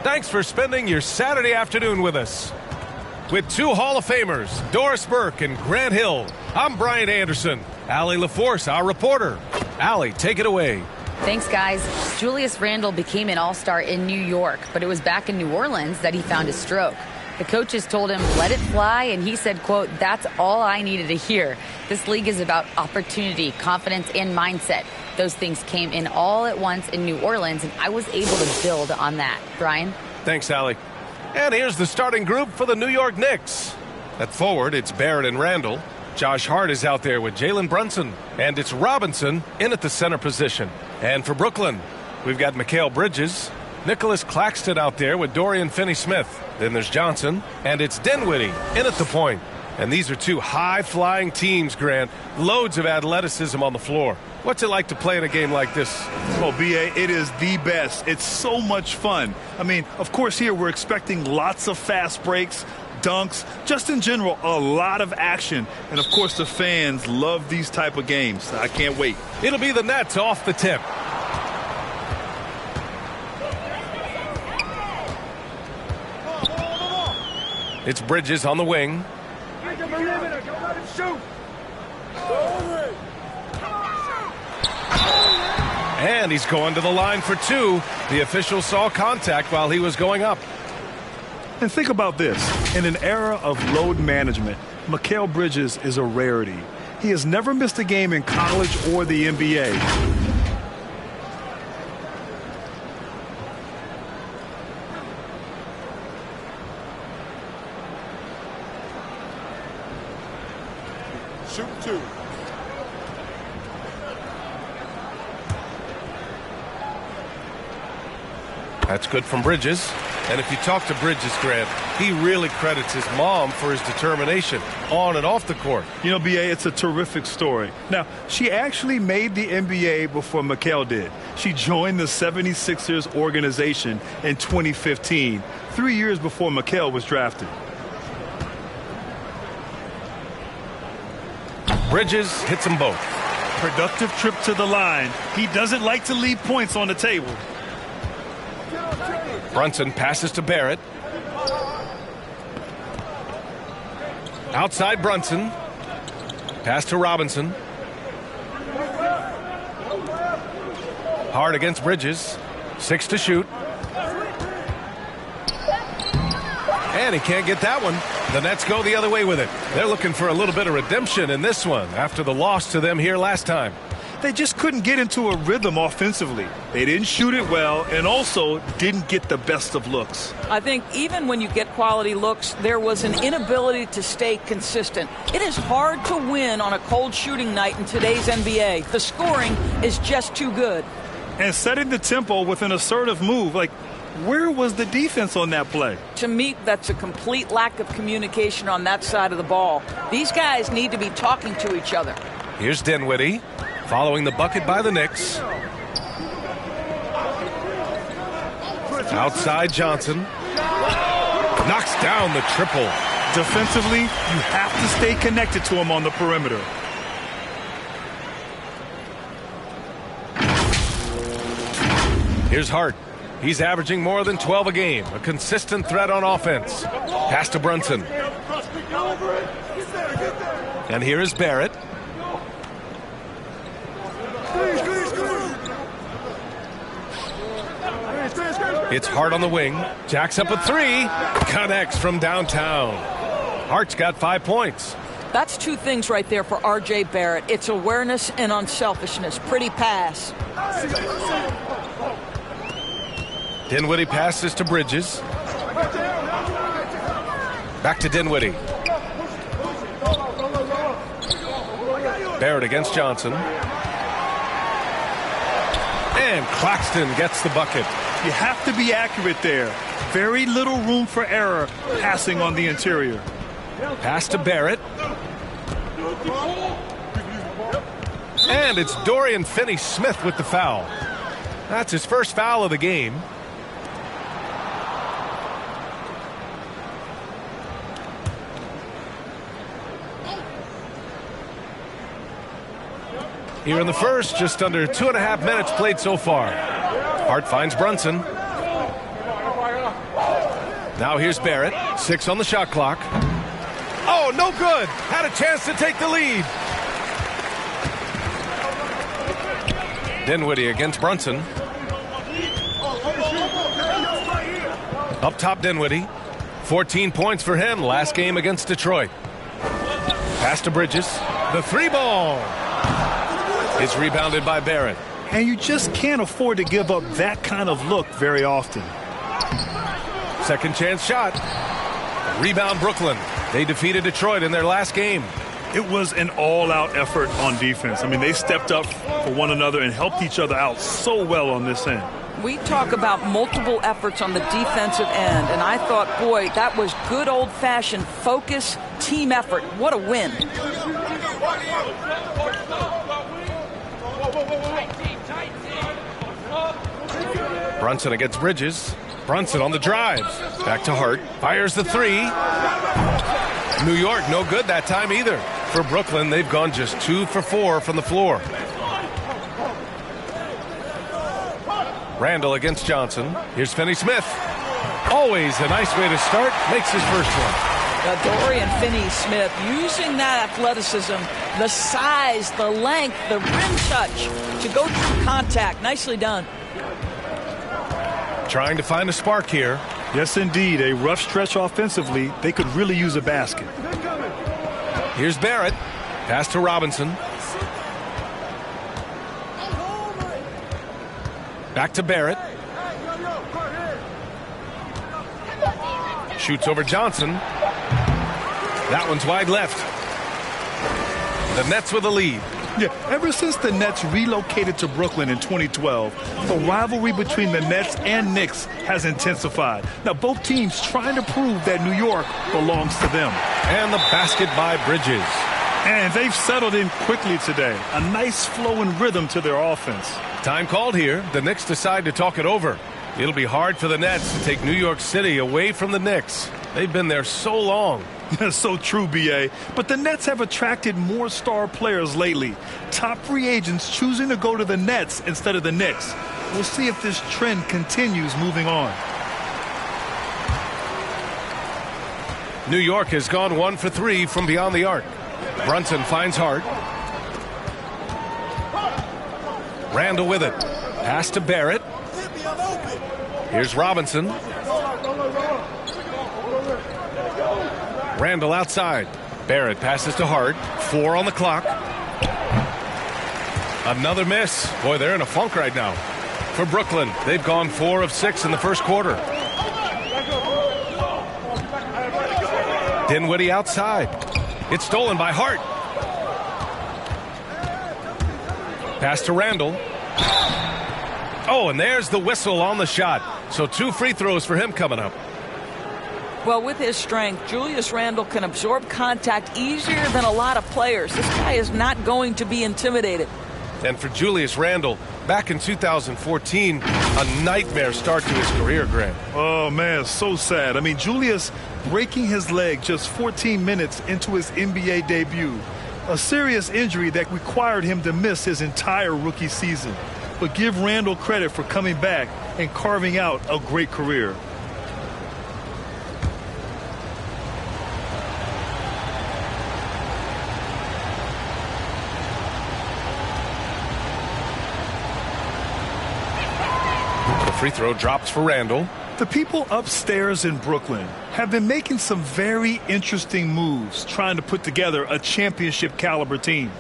Thanks for spending your Saturday afternoon with us. With two Hall of Famers, Doris Burke and Grant Hill, I'm Brian Anderson. Allie LaForce, our reporter. Allie, take it away. Thanks, guys. Julius Randle became an all-star in New York, but it was back in New Orleans that he found his stroke. The coaches told him, let it fly, and he said, quote, that's all I needed to hear. This league is about opportunity, confidence, and mindset. Those things came in all at once in New Orleans, and I was able to build on that. Brian? Thanks, Allie. And here's the starting group for the New York Knicks. At forward, it's Barrett and Randall. Josh Hart is out there with Jalen Brunson. And it's Robinson in at the center position. And for Brooklyn, we've got Mikal Bridges, Nicholas Claxton out there with Dorian Finney-Smith. Then there's Johnson, and it's Dinwiddie in at the point. And these are two high-flying teams, Grant. Loads of athleticism on the floor. What's it like to play in a game like this? Oh, B.A., it is the best. It's so much fun. I mean, of course, here we're expecting lots of fast breaks, dunks, just in general, a lot of action. And, of course, the fans love these type of games. I can't wait. It'll be the Nets off the tip. It's Bridges on the wing. And he's going to the line for two. The official saw contact while he was going up. And think about this. In an era of load management, Mikal Bridges is a rarity. He has never missed a game in college or the NBA. Shoot two. That's good from Bridges. And if you talk to Bridges, Grant, he really credits his mom for his determination on and off the court. You know, B.A., it's a terrific story. Now, she actually made the NBA before Mikal did. She joined the 76ers organization in 2015, 3 years before Mikal was drafted. Bridges hits them both. Productive trip to the line. He doesn't like to leave points on the table. Brunson passes to Barrett. Outside Brunson. Pass to Robinson. Hard against Bridges. 6 to shoot. And he can't get that one. The Nets go the other way with it. They're looking for a little bit of redemption in this one after the loss to them here last time. They just couldn't get into a rhythm offensively. They didn't shoot it well and also didn't get the best of looks. I think even when you get quality looks, there was an inability to stay consistent. It is hard to win on a cold shooting night in today's NBA. The scoring is just too good. And setting the tempo with an assertive move, like, where was the defense on that play? To me, that's a complete lack of communication on that side of the ball. These guys need to be talking to each other. Here's Dinwiddie. Following the bucket by the Knicks. Outside Johnson. Knocks down the triple. Defensively, you have to stay connected to him on the perimeter. Here's Hart. He's averaging more than 12 a game. A consistent threat on offense. Pass to Brunson. And here is Barrett. It's Hart on the wing. Jacks up a three. Connects from downtown. Hart's got 5 points. That's two things right there for R.J. Barrett. It's awareness and unselfishness. Pretty pass. Dinwiddie passes to Bridges. Back to Dinwiddie. Barrett against Johnson. And Claxton gets the bucket. You have to be accurate there. Very little room for error passing on the interior. Pass to Barrett. And it's Dorian Finney-Smith with the foul. That's his first foul of the game. Here in the first, just under 2.5 minutes played so far. Hart finds Brunson. Now here's Barrett. 6 on the shot clock. Oh, no good. Had a chance to take the lead. Dinwiddie against Brunson. Up top, Dinwiddie. 14 points for him last game against Detroit. Pass to Bridges. The 3-ball. It's rebounded by Barrett. And you just can't afford to give up that kind of look very often. Second chance shot. Rebound Brooklyn. They defeated Detroit in their last game. It was an all-out effort on defense. I mean, they stepped up for one another and helped each other out so well on this end. We talk about multiple efforts on the defensive end, and I thought, boy, that was good old-fashioned focus, team effort. What a win. Brunson against Bridges. Brunson on the drive. Back to Hart. Fires the 3. New York, no good that time either. For Brooklyn, they've gone just 2 for 4 from the floor. Randall against Johnson. Here's Finney-Smith. Always a nice way to start. Makes his first one. Dorian Finney-Smith using that athleticism, the size, the length, the rim touch to go through contact. Nicely done. Trying to find a spark here. Yes, indeed. A rough stretch offensively. They could really use a basket. Here's Barrett. Pass to Robinson. Back to Barrett. Shoots over Johnson. That one's wide left. The Nets with the lead. Yeah, ever since the Nets relocated to Brooklyn in 2012, the rivalry between the Nets and Knicks has intensified. Now, both teams trying to prove that New York belongs to them. And the basket by Bridges. And they've settled in quickly today. A nice flow and rhythm to their offense. Time called here. The Knicks decide to talk it over. It'll be hard for the Nets to take New York City away from the Knicks. They've been there so long. That's so true, B.A. But the Nets have attracted more star players lately. Top free agents choosing to go to the Nets instead of the Knicks. We'll see if this trend continues moving on. New York has gone 1 for 3 from beyond the arc. Brunson finds Hart. Randall with it. Pass to Barrett. Here's Robinson. Randall outside. Barrett passes to Hart. 4 on the clock. Another miss. Boy, they're in a funk right now. For Brooklyn, they've gone 4 of 6 in the first quarter. Dinwiddie outside. It's stolen by Hart. Pass to Randall. Oh, and there's the whistle on the shot. So 2 free throws for him coming up. Well, with his strength, Julius Randle can absorb contact easier than a lot of players. This guy is not going to be intimidated. And for Julius Randle, back in 2014, a nightmare start to his career, Grant. Oh, man, so sad. I mean, Julius breaking his leg just 14 minutes into his NBA debut. A serious injury that required him to miss his entire rookie season. But give Randle credit for coming back and carving out a great career. Free throw drops for Randall. The people upstairs in Brooklyn have been making some very interesting moves trying to put together a championship caliber team.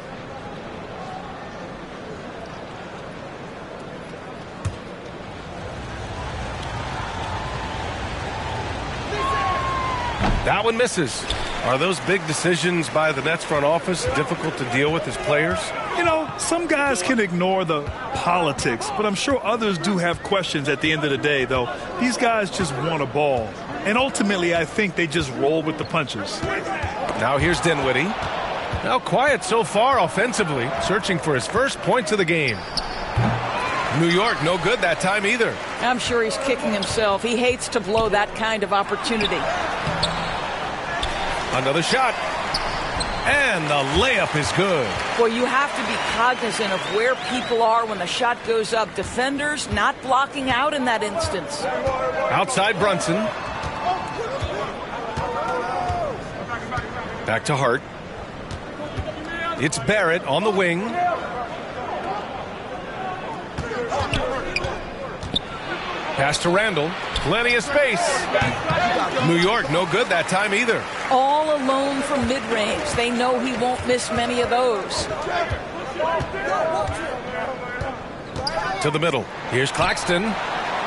That one misses. Are those big decisions by the Nets front office difficult to deal with as players? You know, some guys can ignore the politics, but I'm sure others do have questions at the end of the day, though. These guys just want a ball. And ultimately, I think they just roll with the punches. Now here's Dinwiddie. Now quiet so far offensively, searching for his first points of the game. New York, no good that time either. I'm sure he's kicking himself. He hates to blow that kind of opportunity. Another shot. And the layup is good. Well, you have to be cognizant of where people are when the shot goes up. Defenders not blocking out in that instance. Outside Brunson. Back to Hart. It's Barrett on the wing. Pass to Randall. Plenty of space. New York no good that time either. All alone from mid-range. They know he won't miss many of those. To the middle. Here's Claxton.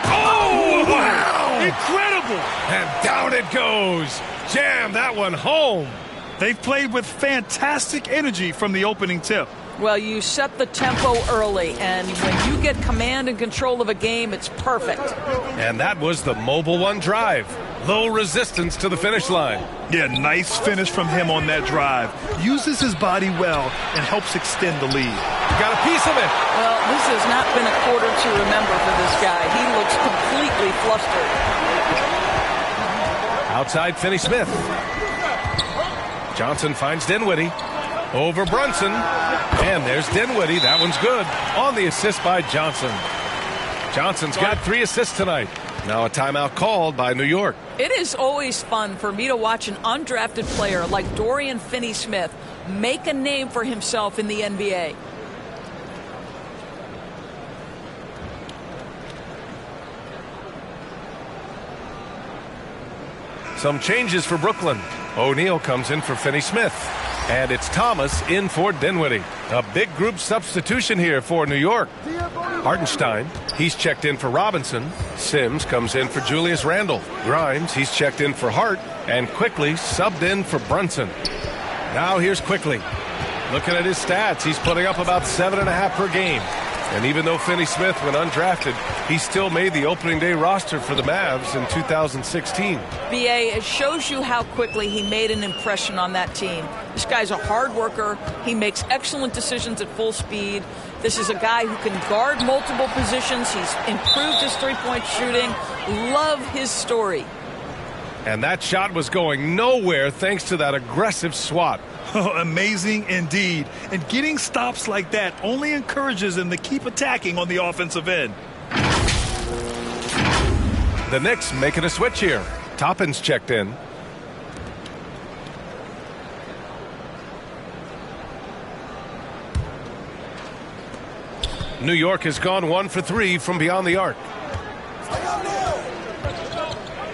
Oh, wow! Incredible! And down it goes. Jam that one home. They've played with fantastic energy from the opening tip. Well, you set the tempo early, and when you get command and control of a game, it's perfect. And that was the Mobile One drive. Low resistance to the finish line. Yeah, nice finish from him on that drive. Uses his body well and helps extend the lead. Got a piece of it. Well, this has not been a quarter to remember for this guy. He looks completely flustered. Outside Finney-Smith. Johnson finds Dinwiddie. Over Brunson. And there's Dinwiddie. That one's good. On the assist by Johnson. Johnson's got 3 assists tonight. Now a timeout called by New York. It is always fun for me to watch an undrafted player like Dorian Finney-Smith make a name for himself in the NBA. Some changes for Brooklyn. O'Neal comes in for Finney-Smith. And it's Thomas in for Dinwiddie. A big group substitution here for New York. Hartenstein, he's checked in for Robinson. Sims comes in for Julius Randle. Grimes, he's checked in for Hart. And Quickly subbed in for Brunson. Now here's Quickly. Looking at his stats, he's putting up about 7.5 per game. And even though Finney-Smith went undrafted, he still made the opening day roster for the Mavs in 2016. BA, it shows you how quickly he made an impression on that team. This guy's a hard worker. He makes excellent decisions at full speed. This is a guy who can guard multiple positions. He's improved his three-point shooting. Love his story. And that shot was going nowhere thanks to that aggressive swat. Amazing indeed. And getting stops like that only encourages them to keep attacking on the offensive end. The Knicks making a switch here. Toppin's checked in. New York has gone 1 for 3 from beyond the arc.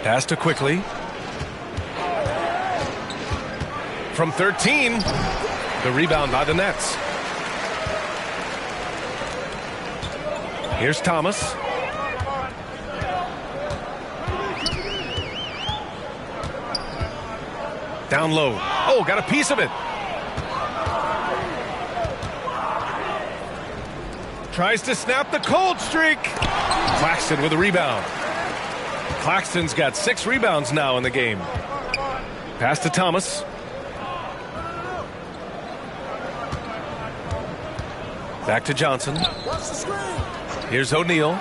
Pass to Quickly. From 13, the rebound by the Nets. Here's Thomas. Down low. Oh, got a piece of it. Tries to snap the cold streak. Claxton with a rebound. Claxton's got 6 rebounds now in the game. Pass to Thomas. Back to Johnson. Here's O'Neal.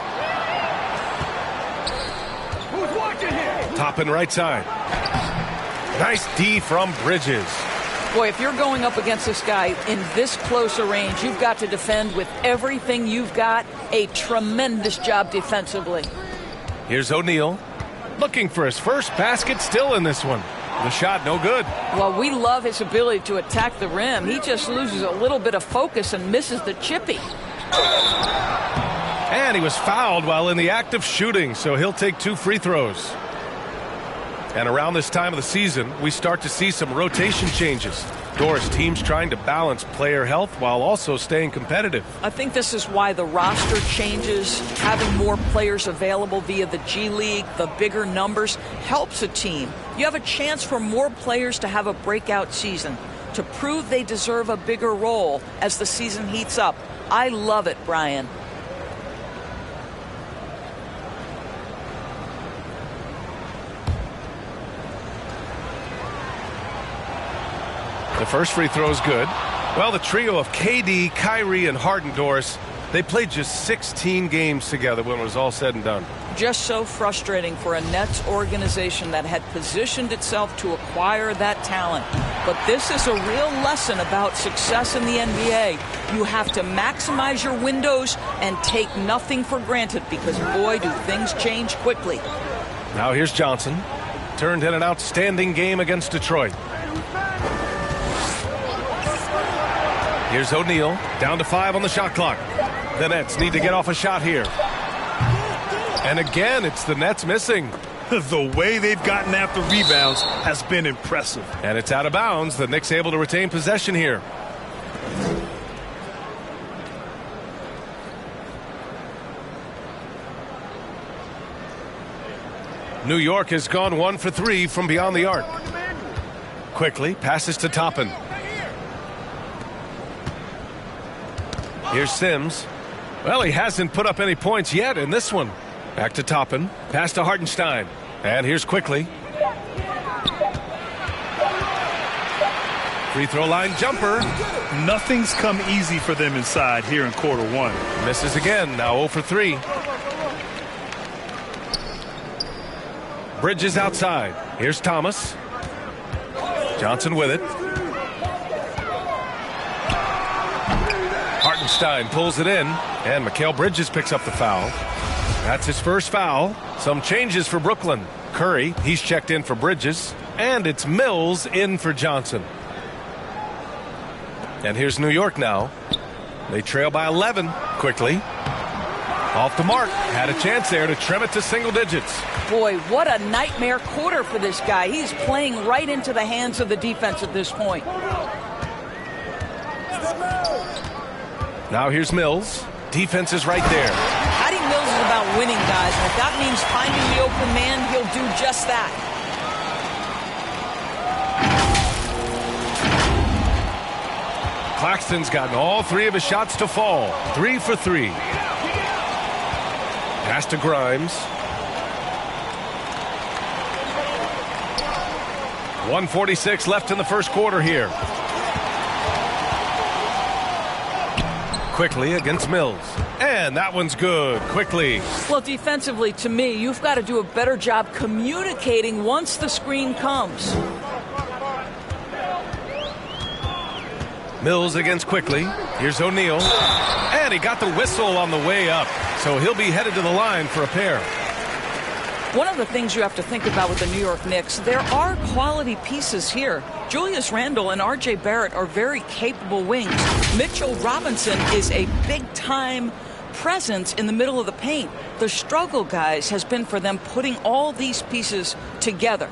Toppin right side. Nice D from Bridges. Boy, if you're going up against this guy in this close a range, you've got to defend with everything you've got. A tremendous job defensively. Here's O'Neal. Looking for his first basket still in this one. The shot no good. Well, we love his ability to attack the rim. He just loses a little bit of focus and misses the chippy. And he was fouled while in the act of shooting, so he'll take 2 free throws. And around this time of the season, we start to see some rotation changes. Doris, teams trying to balance player health while also staying competitive. I think this is why the roster changes. Having more players available via the G League, the bigger numbers, helps a team. You have a chance for more players to have a breakout season, to prove they deserve a bigger role as the season heats up. I love it, Brian. The first free throw is good. Well, the trio of KD, Kyrie, and Harden, Doris, they played just 16 games together when it was all said and done. just so frustrating for a Nets organization that had positioned itself to acquire that talent. But this is a real lesson about success in the NBA. You have to maximize your windows and take nothing for granted, because, boy, do things change quickly. Now here's Johnson. Turned in an outstanding game against Detroit. Here's O'Neal. Down to 5 on the shot clock. The Nets need to get off a shot here. And again, it's the Nets missing. The way they've gotten after rebounds has been impressive. And it's out of bounds. The Knicks able to retain possession here. New York has gone 1 for 3 from beyond the arc. Quickly passes to Toppin. Here's Sims. Well, he hasn't put up any points yet in this one. Back to Toppin. Pass to Hartenstein. And here's Quickly. Free throw line jumper. Nothing's come easy for them inside here in quarter one. Misses again. Now 0 for 3. Bridges outside. Here's Thomas. Johnson with it. Hartenstein pulls it in, and Mikal Bridges picks up the foul. That's his first foul. Some changes for Brooklyn. Curry, he's checked in for Bridges, and it's Mills in for Johnson. And here's New York now. They trail by 11. Quickly. Off the mark. Had a chance there to trim it to single digits. Boy, what a nightmare quarter for this guy. He's playing right into the hands of the defense at this point. Now here's Mills. Defense is right there. Patty Mills is about winning, guys. And if that means finding the open man, he'll do just that. Claxton's gotten all 3 of his shots to fall. 3 for 3. Pass to Grimes. 1:46 left in the first quarter here. Quickly against Mills. And that one's good. Quickly. Well, defensively, to me, you've got to do a better job communicating once the screen comes. Mills against Quickly. Here's O'Neal. And he got the whistle on the way up. So he'll be headed to the line for a pair. One of the things you have to think about with the New York Knicks, there are quality pieces here. Julius Randle and R.J. Barrett are very capable wings. Mitchell Robinson is a big-time presence in the middle of the paint. The struggle, guys, has been for them putting all these pieces together.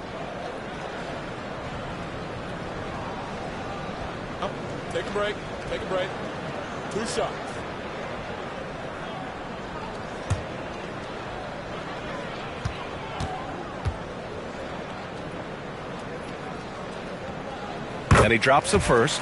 Oh, take a break. Take a break. 2 shots. And he drops the first.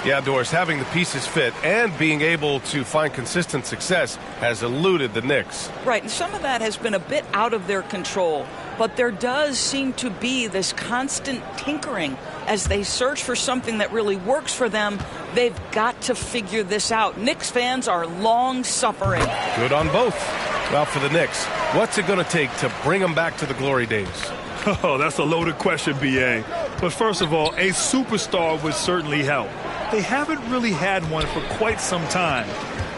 Yeah, Doris, having the pieces fit and being able to find consistent success has eluded the Knicks. Right, and some of that has been a bit out of their control. But there does seem to be this constant tinkering as they search for something that really works for them. They've got to figure this out. Knicks fans are long suffering. Good on both. Well, for the Knicks, what's it going to take to bring them back to the glory days? Oh, that's a loaded question, B.A. But first of all, a superstar would certainly help. They haven't really had one for quite some time.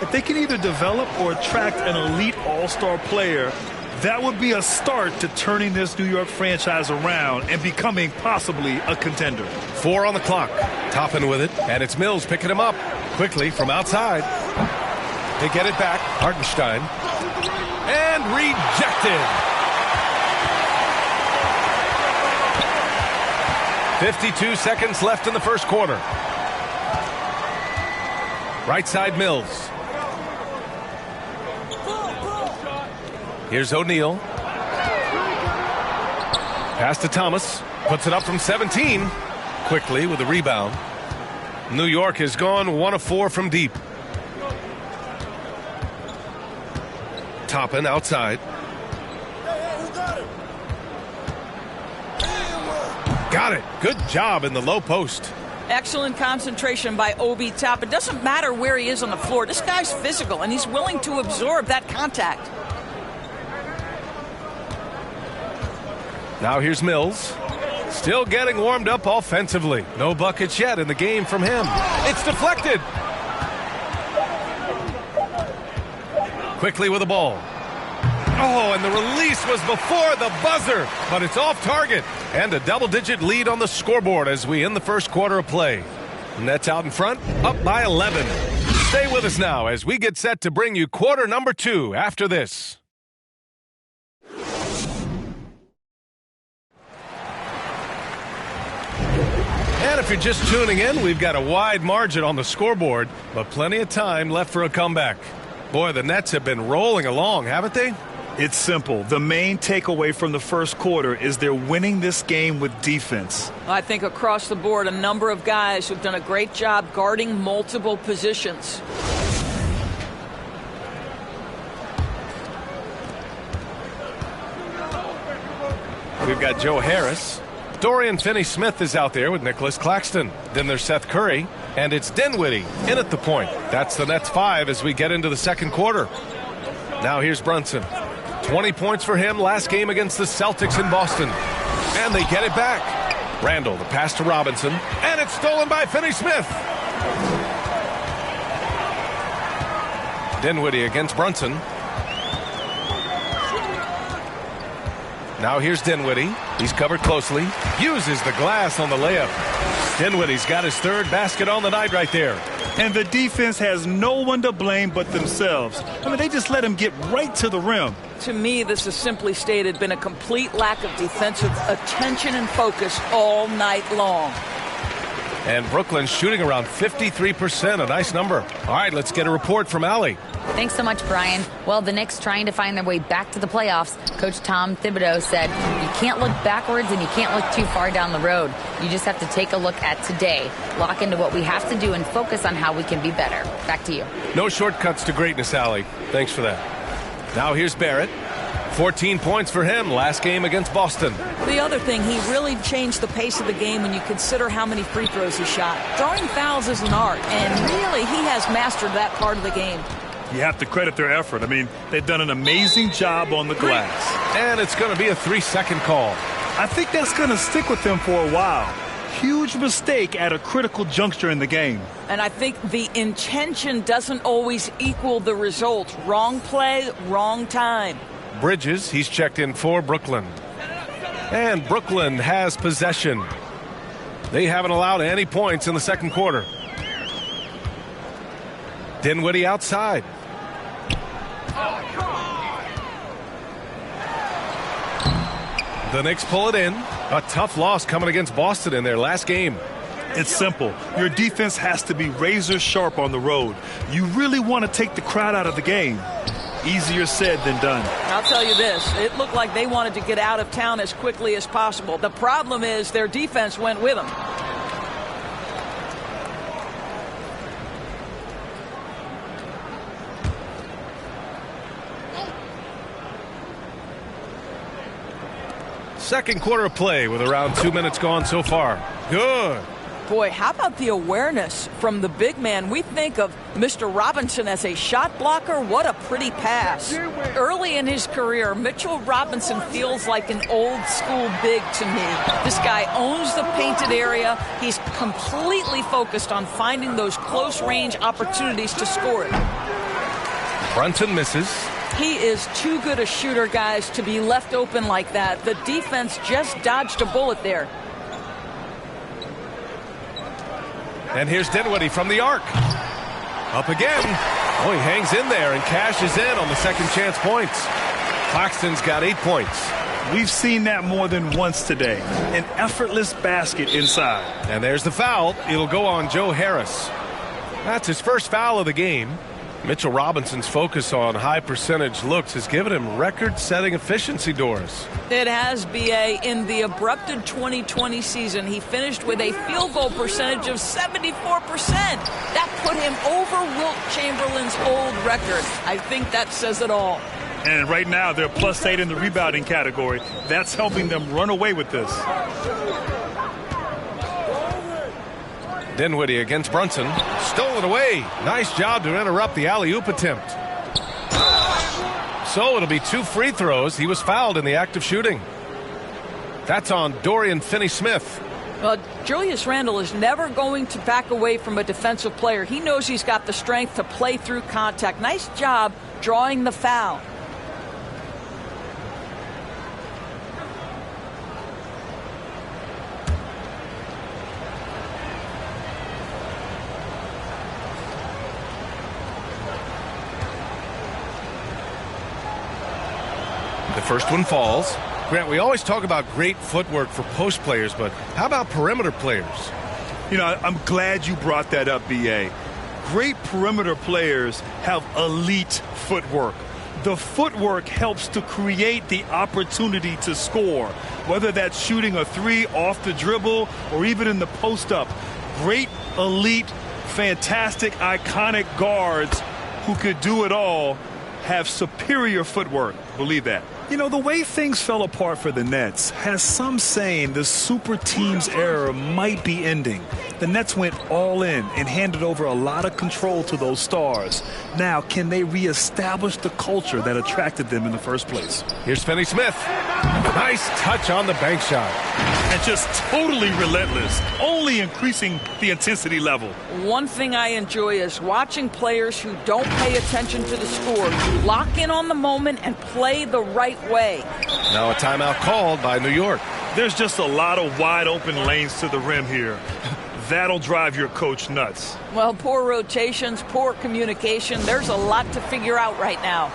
If they can either develop or attract an elite all-star player, that would be a start to turning this New York franchise around and becoming possibly a contender. 4 on the clock. Toppin with it, and it's Mills picking him up. Quickly from outside. They get it back. Hartenstein. And rejected. 52 seconds left in the first quarter. Right side Mills. Here's O'Neal. Pass to Thomas. Puts it up from 17. Quickly with a rebound. New York has gone 1 of 4 from deep. Toppin outside. Got it. Good job in the low post. Excellent concentration by Obi Toppin. It doesn't matter where he is on the floor. This guy's physical, and he's willing to absorb that contact. Now here's Mills. Still getting warmed up offensively. No buckets yet in the game from him. It's deflected. Quickly with the ball. Oh, and the release was before the buzzer, but it's off target. And a double-digit lead on the scoreboard as we end the first quarter of play. Nets out in front, up by 11. Stay with us now as we get set to bring you quarter number 2 after this. And if you're just tuning in, we've got a wide margin on the scoreboard, but plenty of time left for a comeback. Boy, the Nets have been rolling along, haven't they? It's simple. The main takeaway from the first quarter is they're winning this game with defense. I think across the board, a number of guys who've done a great job guarding multiple positions. We've got Joe Harris. Dorian Finney-Smith is out there with Nicholas Claxton. Then there's Seth Curry. And it's Dinwiddie in at the point. That's the Nets 5 as we get into the second quarter. Now here's Brunson. 20 points for him last game against the Celtics in Boston. And they get it back. Randall, the pass to Robinson. And it's stolen by Finney-Smith. Dinwiddie against Brunson. Now here's Dinwiddie. He's covered closely. Uses the glass on the layup. Dinwiddie's got his third basket on the night right there. And the defense has no one to blame but themselves. I mean, they just let him get right to the rim. To me, this is simply stated been a complete lack of defensive attention and focus all night long. And Brooklyn's shooting around 53%, a nice number. All right, let's get a report from Allie. Thanks so much, Brian. Well, the Knicks trying to find their way back to the playoffs. Coach Tom Thibodeau said, you can't look backwards and you can't look too far down the road. You just have to take a look at today, lock into what we have to do, and focus on how we can be better. Back to you. No shortcuts to greatness, Allie. Thanks for that. Now here's Barrett. 14 points for him last game against Boston. The other thing, he really changed the pace of the game when you consider how many free throws he shot. Drawing fouls is an art, and really he has mastered that part of the game. You have to credit their effort. I mean, they've done an amazing job on the glass. And it's going to be a 3-second call. I think that's going to stick with them for a while. Huge mistake at a critical juncture in the game. And I think the intention doesn't always equal the result. Wrong play, wrong time. Bridges, he's checked in for Brooklyn. And Brooklyn has possession. They haven't allowed any points in the second quarter. Dinwiddie outside. The Knicks pull it in. A tough loss coming against Boston in their last game. It's simple. Your defense has to be razor sharp on the road. You really want to take the crowd out of the game. Easier said than done. I'll tell you this. It looked like they wanted to get out of town as quickly as possible. The problem is their defense went with them. Second quarter of play with around 2 minutes gone so far. Good. Boy, how about the awareness from the big man? We think of Mr. Robinson as a shot blocker. What a pretty pass. Early in his career, Mitchell Robinson feels like an old school big to me. This guy owns the painted area. He's completely focused on finding those close range opportunities to score it. Brunson misses. He is too good a shooter, guys, to be left open like that. The defense just dodged a bullet there. And here's Dinwiddie from the arc. Up again. Oh, he hangs in there and cashes in on the second chance points. Claxton's got 8 points. We've seen that more than once today. An effortless basket inside. And there's the foul. It'll go on Joe Harris. That's his first foul of the game. Mitchell Robinson's focus on high percentage looks has given him record-setting efficiency doors. It has, B.A. In the abrupted 2020 season, he finished with a field goal percentage of 74%. That put him over Wilt Chamberlain's old record. I think that says it all. And right now, they're +8 in the rebounding category. That's helping them run away with this. Dinwiddie against Brunson. Stolen away. Nice job to interrupt the alley-oop attempt. So it'll be 2 free throws. He was fouled in the act of shooting. That's on Dorian Finney-Smith. Well, Julius Randle is never going to back away from a defensive player. He knows he's got the strength to play through contact. Nice job drawing the foul. The first one falls. Grant, we always talk about great footwork for post players, but how about perimeter players? You know, I'm glad you brought that up, B.A. Great perimeter players have elite footwork. The footwork helps to create the opportunity to score, whether that's shooting a three off the dribble or even in the post-up. Great, elite, fantastic, iconic guards who could do it all have superior footwork. Believe that. You know, the way things fell apart for the Nets has some saying the super team's era might be ending. The Nets went all in and handed over a lot of control to those stars. Now, can they reestablish the culture that attracted them in the first place? Here's Finney-Smith. Nice touch on the bank shot. And just totally relentless, only increasing the intensity level. One thing I enjoy is watching players who don't pay attention to the score. You lock in on the moment and play the right way. Now a timeout called by New York. There's just a lot of wide open lanes to the rim here. That'll drive your coach nuts. Well, poor rotations, poor communication. There's a lot to figure out right now.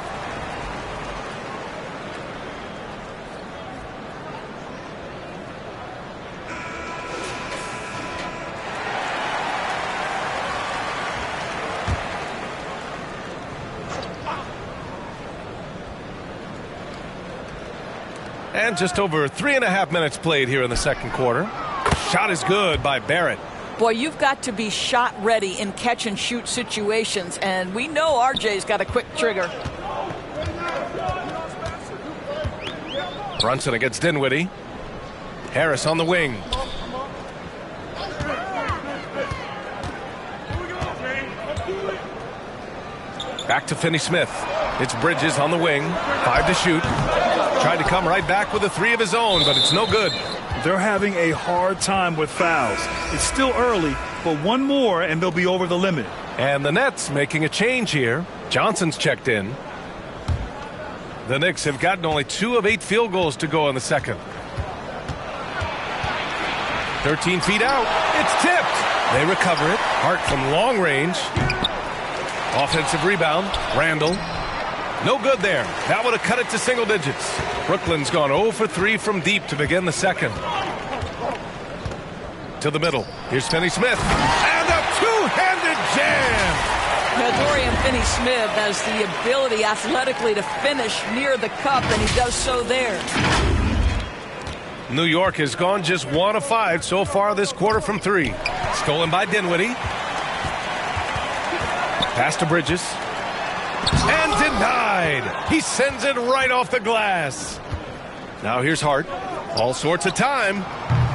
And just over 3.5 minutes played here in the second quarter. Shot is good by Barrett. Boy, you've got to be shot ready in catch and shoot situations, and we know RJ's got a quick trigger. Brunson against Dinwiddie. Harris on the wing. Back to Finney-Smith. It's Bridges on the wing. 5 to shoot. Tried to come right back with a 3 of his own, but it's no good. They're having a hard time with fouls. It's still early, but one more and they'll be over the limit. And the Nets making a change here. Johnson's checked in. The Knicks have gotten only 2 of 8 field goals to go in the second. 13 feet out. It's tipped. They recover it. Hart from long range. Offensive rebound. Randle. No good there. That would have cut it to single digits. Brooklyn's gone 0 for 3 from deep to begin the second. To the middle. Here's Finney-Smith. And a two-handed jam. Now, Dorian Finney-Smith has the ability athletically to finish near the cup, and he does so there. New York has gone just 1 of 5 so far this quarter from 3. Stolen by Dinwiddie. Pass to Bridges. And denied. He sends it right off the glass. Now here's Hart. All sorts of time.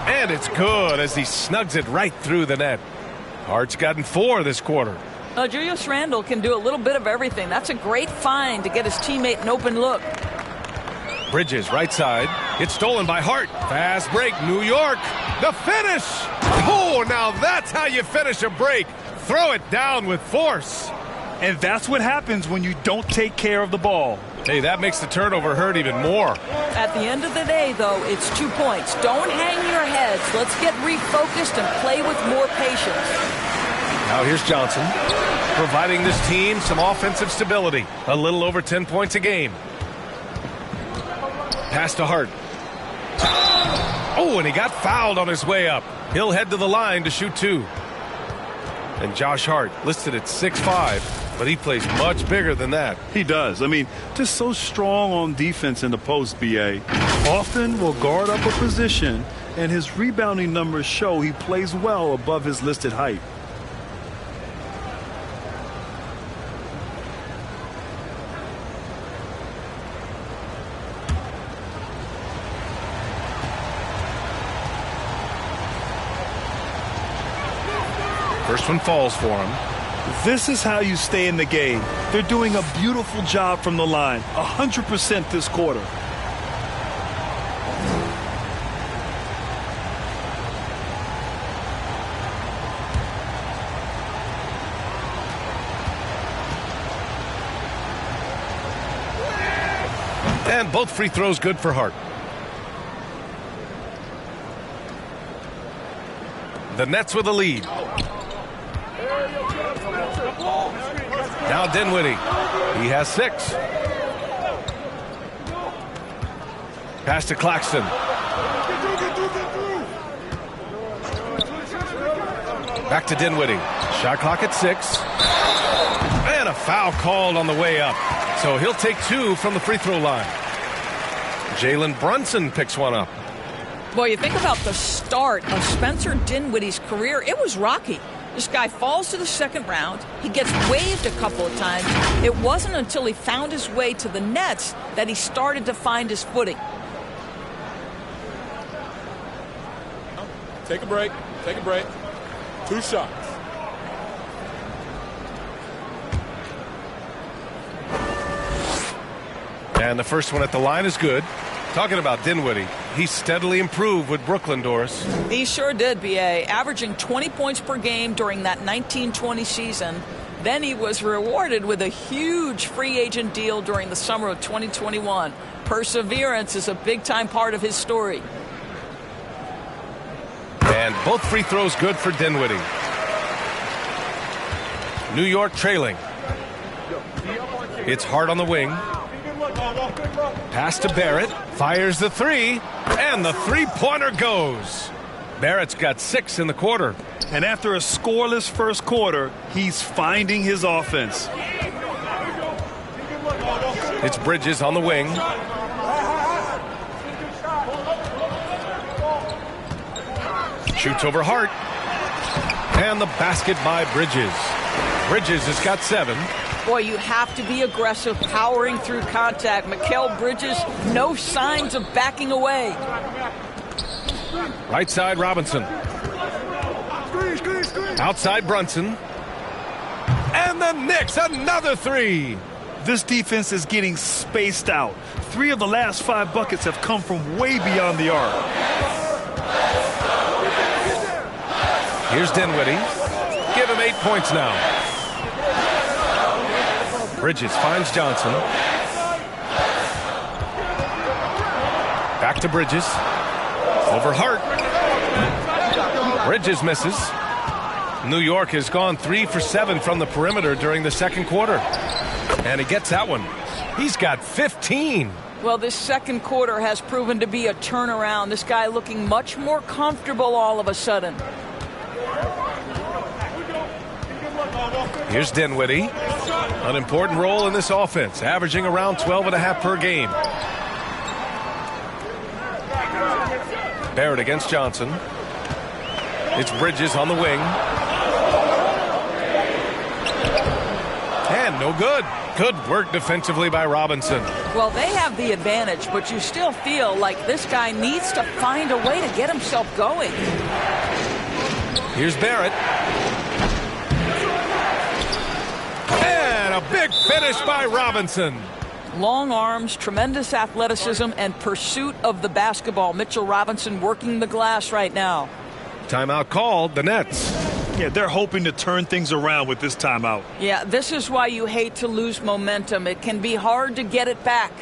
And it's good as he snugs it right through the net. Hart's gotten 4 this quarter. Julius Randle can do a little bit of everything. That's a great find to get his teammate an open look. Bridges right side. It's stolen by Hart. Fast break. New York. The finish. Oh, now that's how you finish a break. Throw it down with force. And that's what happens when you don't take care of the ball. Hey, that makes the turnover hurt even more. At the end of the day, though, it's 2 points. Don't hang your heads. Let's get refocused and play with more patience. Now here's Johnson, providing this team some offensive stability. A little over 10 points a game. Pass to Hart. Oh, and he got fouled on his way up. He'll head to the line to shoot 2. And Josh Hart listed at 6'5", but he plays much bigger than that. He does. I mean, just so strong on defense in the post, B.A. Often will guard up a position, and his rebounding numbers show he plays well above his listed height. First one falls for him. This is how you stay in the game. They're doing a beautiful job from the line, 100% this quarter. And both free throws good for Hart. The Nets with a lead. Now Dinwiddie. He has 6. Pass to Claxton. Back to Dinwiddie. Shot clock at 6. And a foul called on the way up. So he'll take 2 from the free throw line. Jalen Brunson picks one up. Well, you think about the start of Spencer Dinwiddie's career, it was rocky. This guy falls to the second round. He gets waived a couple of times. It wasn't until he found his way to the Nets that he started to find his footing. Take a break. Take a break. 2 shots. And the first one at the line is good. Talking about Dinwiddie, he steadily improved with Brooklyn, Doris. He sure did, B.A., averaging 20 points per game during that 1920 season. Then he was rewarded with a huge free agent deal during the summer of 2021. Perseverance is a big-time part of his story. And both free throws good for Dinwiddie. New York trailing. It's Hart on the wing. Pass to Barrett. Fires the 3. And the three-pointer goes. Barrett's got 6 in the quarter. And after a scoreless first quarter, he's finding his offense. It's Bridges on the wing. Shoots over Hart. And the basket by Bridges. Bridges has got 7. Boy, you have to be aggressive, powering through contact. Mikal Bridges, no signs of backing away. Right side, Robinson. Outside, Brunson. And the Knicks, another 3. This defense is getting spaced out. 3 of the last 5 buckets have come from way beyond the arc. Here's Dinwiddie. Give him 8 points now. Bridges finds Johnson. Back to Bridges. Over Hart. Bridges misses. New York has gone 3 for 7 from the perimeter during the second quarter. And he gets that one. He's got 15. Well, this second quarter has proven to be a turnaround. This guy looking much more comfortable all of a sudden. Here's Dinwiddie. An important role in this offense, averaging around 12.5 per game. Barrett against Johnson. It's Bridges on the wing. And no good. Good work defensively by Robinson. Well, they have the advantage, but you still feel like this guy needs to find a way to get himself going. Here's Barrett. And a big finish by Robinson. Long arms, tremendous athleticism, and pursuit of the basketball. Mitchell Robinson working the glass right now. Timeout called, the Nets. Yeah, they're hoping to turn things around with this timeout. Yeah, this is why you hate to lose momentum. It can be hard to get it back.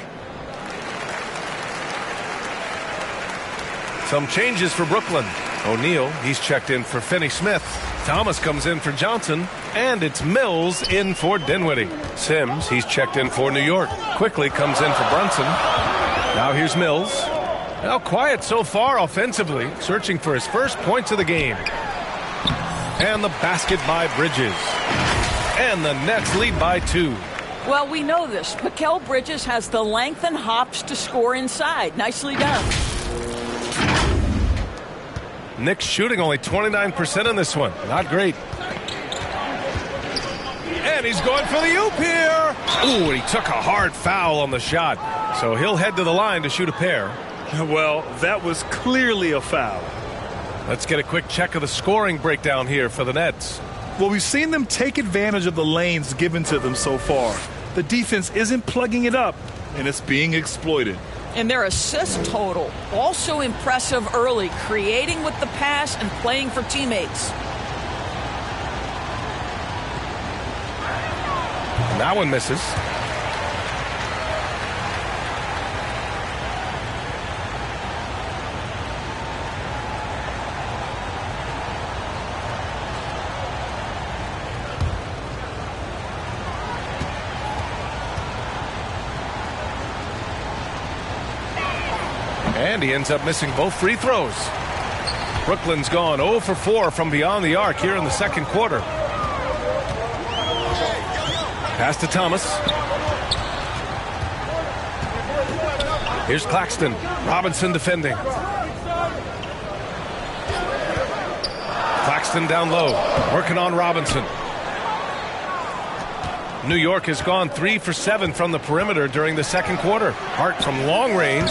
Some changes for Brooklyn. O'Neal, he's checked in for Finney-Smith. Thomas comes in for Johnson, and it's Mills in for Dinwiddie. Sims, he's checked in for New York. Quickly comes in for Brunson. Now here's Mills. Now quiet so far offensively, searching for his first points of the game. And the basket by Bridges. And the Nets lead by 2. Well, we know this. Mikal Bridges has the length and hops to score inside. Nicely done. Knicks shooting only 29% in this one. Not great. And he's going for the oop here. Ooh, he took a hard foul on the shot. So he'll head to the line to shoot a pair. Well, that was clearly a foul. Let's get a quick check of the scoring breakdown here for the Nets. Well, we've seen them take advantage of the lanes given to them so far. The defense isn't plugging it up, and it's being exploited. And their assist total, also impressive early, creating with the pass and playing for teammates. And that one misses. And he ends up missing both free throws. Brooklyn's gone 0 for 4 from beyond the arc here in the second quarter. Pass to Thomas. Here's Claxton. Robinson defending. Claxton down low, working on Robinson. New York has gone 3 for 7 from the perimeter during the second quarter. Hart from long range.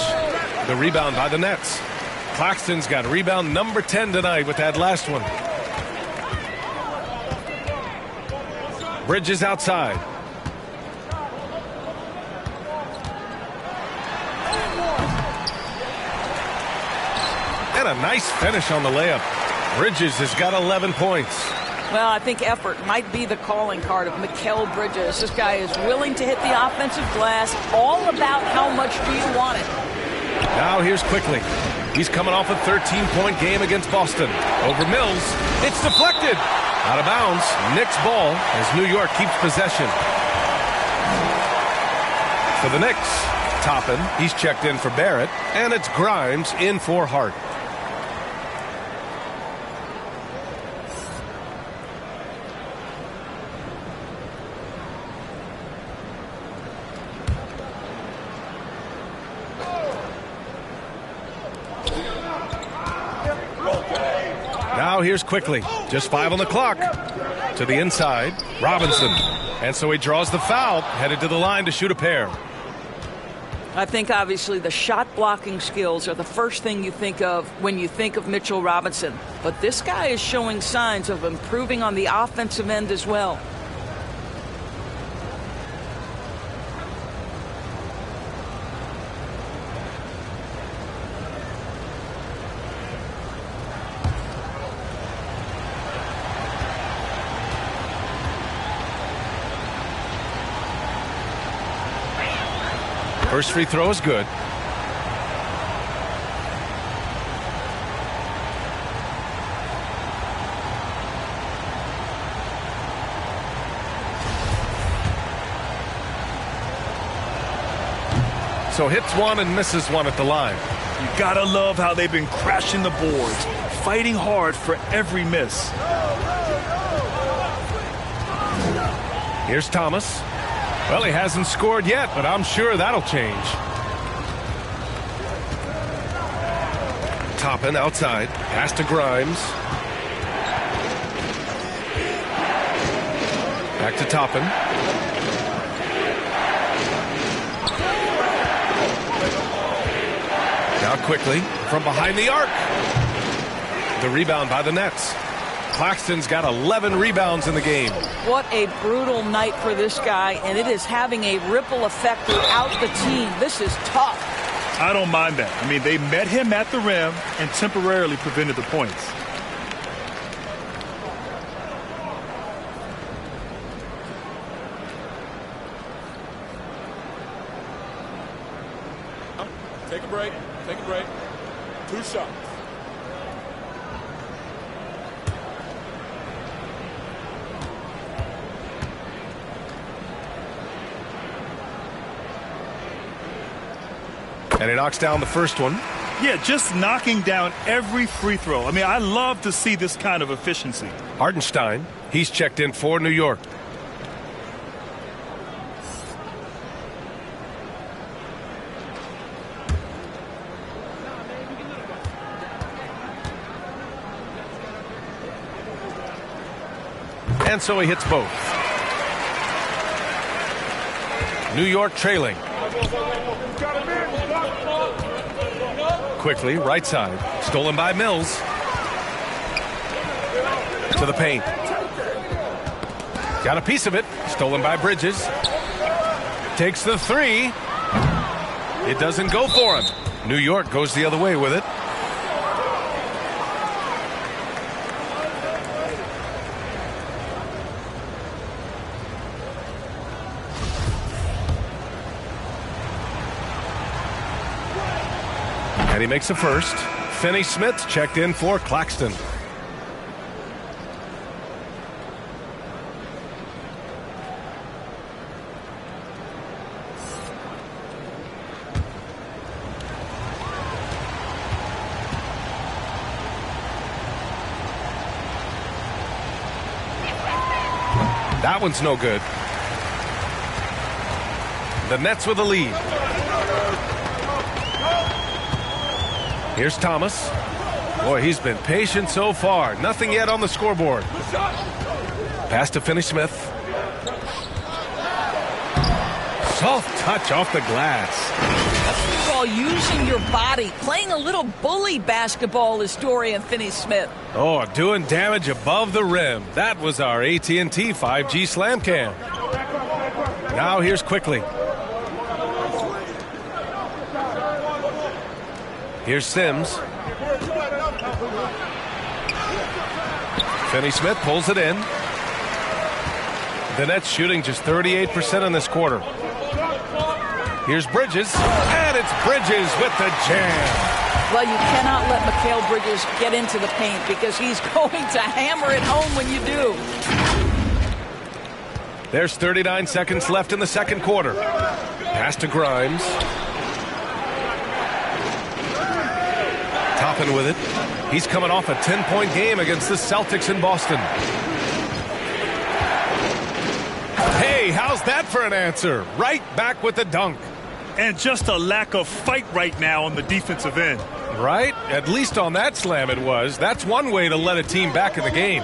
The rebound by the Nets. Claxton's got rebound number 10 tonight with that last one. Bridges outside. And a nice finish on the layup. Bridges has got 11 points. Well, I think effort might be the calling card of Mikal Bridges. This guy is willing to hit the offensive glass. All about how much do you want it. Now here's Quickly. He's coming off a 13-point game against Boston. Over Mills. It's deflected. Out of bounds. Knicks ball as New York keeps possession. For the Knicks, Toppin. He's checked in for Barrett. And it's Grimes in for Hart. Now here's Quickly. Just 5 on the clock. To the inside. Robinson. And so he draws the foul. Headed to the line to shoot a pair. I think obviously the shot blocking skills are the first thing you think of when you think of Mitchell Robinson. But this guy is showing signs of improving on the offensive end as well. First free throw is good. So hits one and misses one at the line. You gotta love how they've been crashing the boards, fighting hard for every miss. Here's Thomas. Well, he hasn't scored yet, but I'm sure that'll change. Toppin outside. Pass to Grimes. Back to Toppin. Now Quickly from behind the arc. The rebound by the Nets. Claxton's got 11 rebounds in the game. What a brutal night for this guy, and it is having a ripple effect throughout the team. This is tough. I don't mind that. I mean, they met him at the rim and temporarily prevented the points. Take a break. Take a break. 2 shots. And he knocks down the first one. Yeah, just knocking down every free throw. I mean, I love to see this kind of efficiency. Hartenstein, he's checked in for New York. And so he hits both. New York trailing. Quickly, right side. Stolen by Mills. To the paint. Got a piece of it. Stolen by Bridges. Takes the three. It doesn't go for him. New York goes the other way with it. And he makes a first. Finney-Smith checked in for Claxton. That one's no good. The Nets with a lead. Here's Thomas. Boy, he's been patient so far. Nothing yet on the scoreboard. Pass to Finney-Smith. Soft touch off the glass. Basketball, using your body, playing a little bully basketball is Dorian Finney-Smith. Oh, doing damage above the rim. That was our AT&T 5G Slam Cam. Now here's Quickly. Here's Sims. Finney-Smith pulls it in. The Nets shooting just 38% in this quarter. Here's Bridges, and it's Bridges with the jam. Well, you cannot let Mikal Bridges get into the paint because he's going to hammer it home when you do. There's 39 seconds left in the second quarter. Pass to Grimes. Toppin with it. He's coming off a 10-point game against the Celtics in Boston. Hey, how's that for an answer? Right back with the dunk. And just a lack of fight right now on the defensive end. Right? At least on that slam it was. That's one way to let a team back in the game.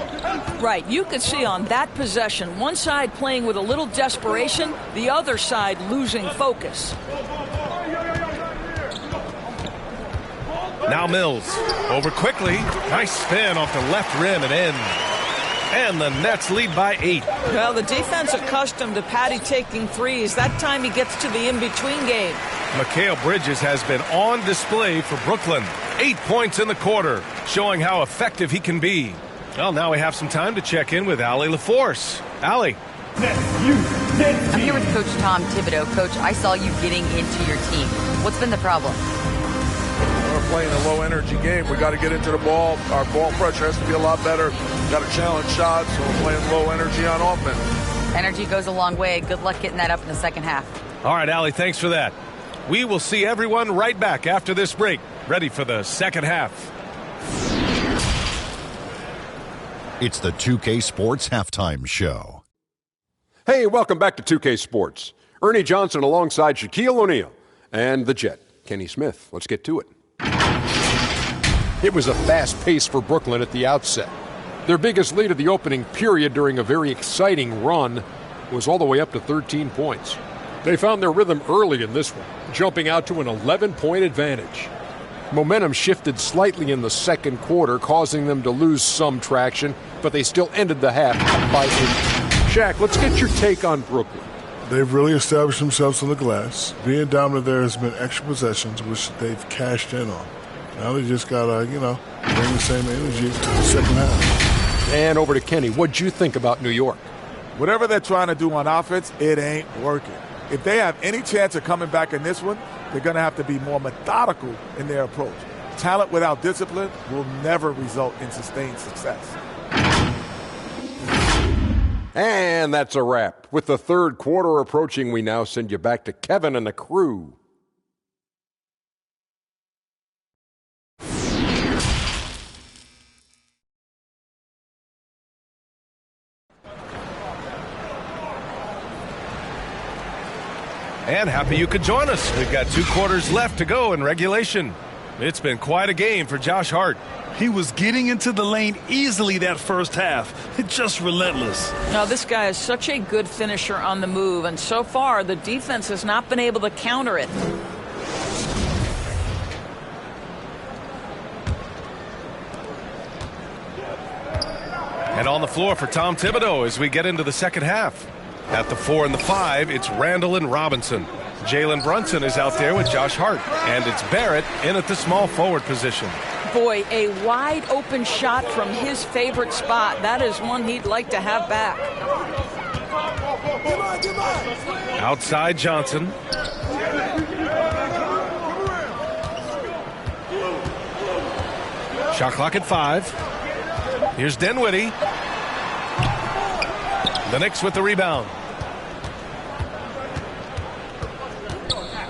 Right. You could see on that possession, one side playing with a little desperation, the other side losing focus. Now Mills. Over Quickly. Nice spin off the left rim and in. And the Nets lead by 8. Well, the defense accustomed to Patty taking threes. That time he gets to the in-between game. Mikal Bridges has been on display for Brooklyn. 8 points in the quarter, showing how effective he can be. Well, now we have some time to check in with Allie LaForce. Allie. I'm here with Coach Tom Thibodeau. Coach, I saw you getting into your team. What's been the problem? We're playing a low-energy game. We got to get into the ball. Our ball pressure has to be a lot better. Got to challenge shots, so we're playing low energy on offense. Energy goes a long way. Good luck getting that up in the second half. All right, Allie, thanks for that. We will see everyone right back after this break. Ready for the second half. It's the 2K Sports Halftime Show. Hey, welcome back to 2K Sports. Ernie Johnson alongside Shaquille O'Neal and the Jet, Kenny Smith. Let's get to it. It was a fast pace for Brooklyn at the outset. Their biggest lead of the opening period during a very exciting run was all the way up to 13 points. They found their rhythm early in this one, jumping out to an 11-point advantage. Momentum shifted slightly in the second quarter, causing them to lose some traction, but they still ended the half up by 8. Shaq, let's get your take on Brooklyn. They've really established themselves on the glass. Being dominant there has been extra possessions, which they've cashed in on. Now they just got to, bring the same energy to the second half. And over to Kenny. What'd you think about New York? Whatever they're trying to do on offense, it ain't working. If they have any chance of coming back in this one, they're going to have to be more methodical in their approach. Talent without discipline will never result in sustained success. And that's a wrap. With the third quarter approaching, we now send you back to Kevin and the crew. And happy you could join us. We've got 2 quarters left to go in regulation. It's been quite a game for Josh Hart. He was getting into the lane easily that first half. It's just relentless. Now, this guy is such a good finisher on the move, and so far the defense has not been able to counter it. And on the floor for Tom Thibodeau as we get into the second half. At the 4 and the 5, it's Randall and Robinson. Jalen Brunson is out there with Josh Hart. And it's Barrett in at the small forward position. Boy, a wide open shot from his favorite spot. That is one he'd like to have back. Outside Johnson. Shot clock at 5. Here's Dinwiddie. The Knicks with the rebound.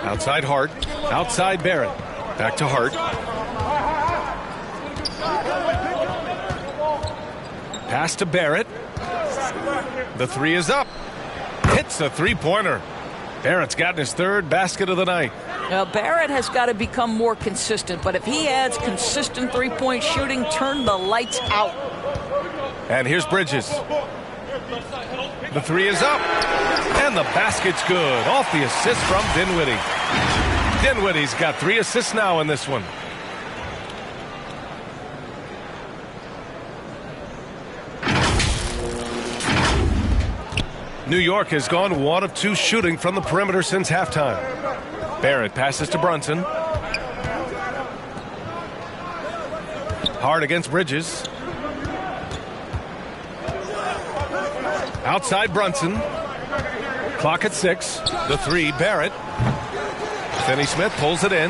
Outside Hart. Outside Barrett. Back to Hart. Pass to Barrett. The three is up. Hits a three-pointer. Barrett's gotten his third basket of the night. Now, Barrett has got to become more consistent, but if he adds consistent three-point shooting, turn the lights out. And here's Bridges. The three is up. And the basket's good. Off the assist from Dinwiddie. Dinwiddie's got 3 assists now in this one. New York has gone 1 of 2 shooting from the perimeter since halftime. Barrett passes to Brunson. Hard against Bridges. Outside Brunson. Clock at 6. The three, Barrett. Finney-Smith pulls it in.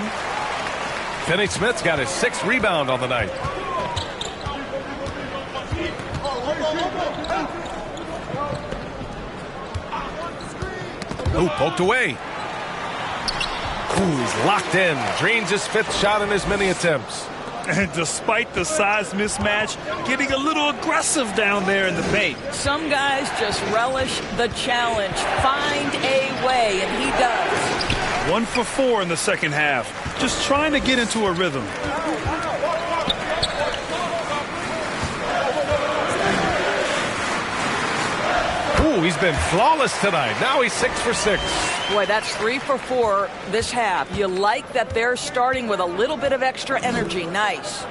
Finney-Smith's got his 6th rebound on the night. Ooh, poked away. Ooh, he's locked in. Drains his 5th shot in as many attempts. And despite the size mismatch, getting a little aggressive down there in the paint. Some guys just relish the challenge. Find a way, and he does. 1 for 4 in the second half. Just trying to get into a rhythm. Ooh, he's been flawless tonight. Now he's 6 for 6. Boy, that's 3 for 4 this half. You like that they're starting with a little bit of extra energy. Nice.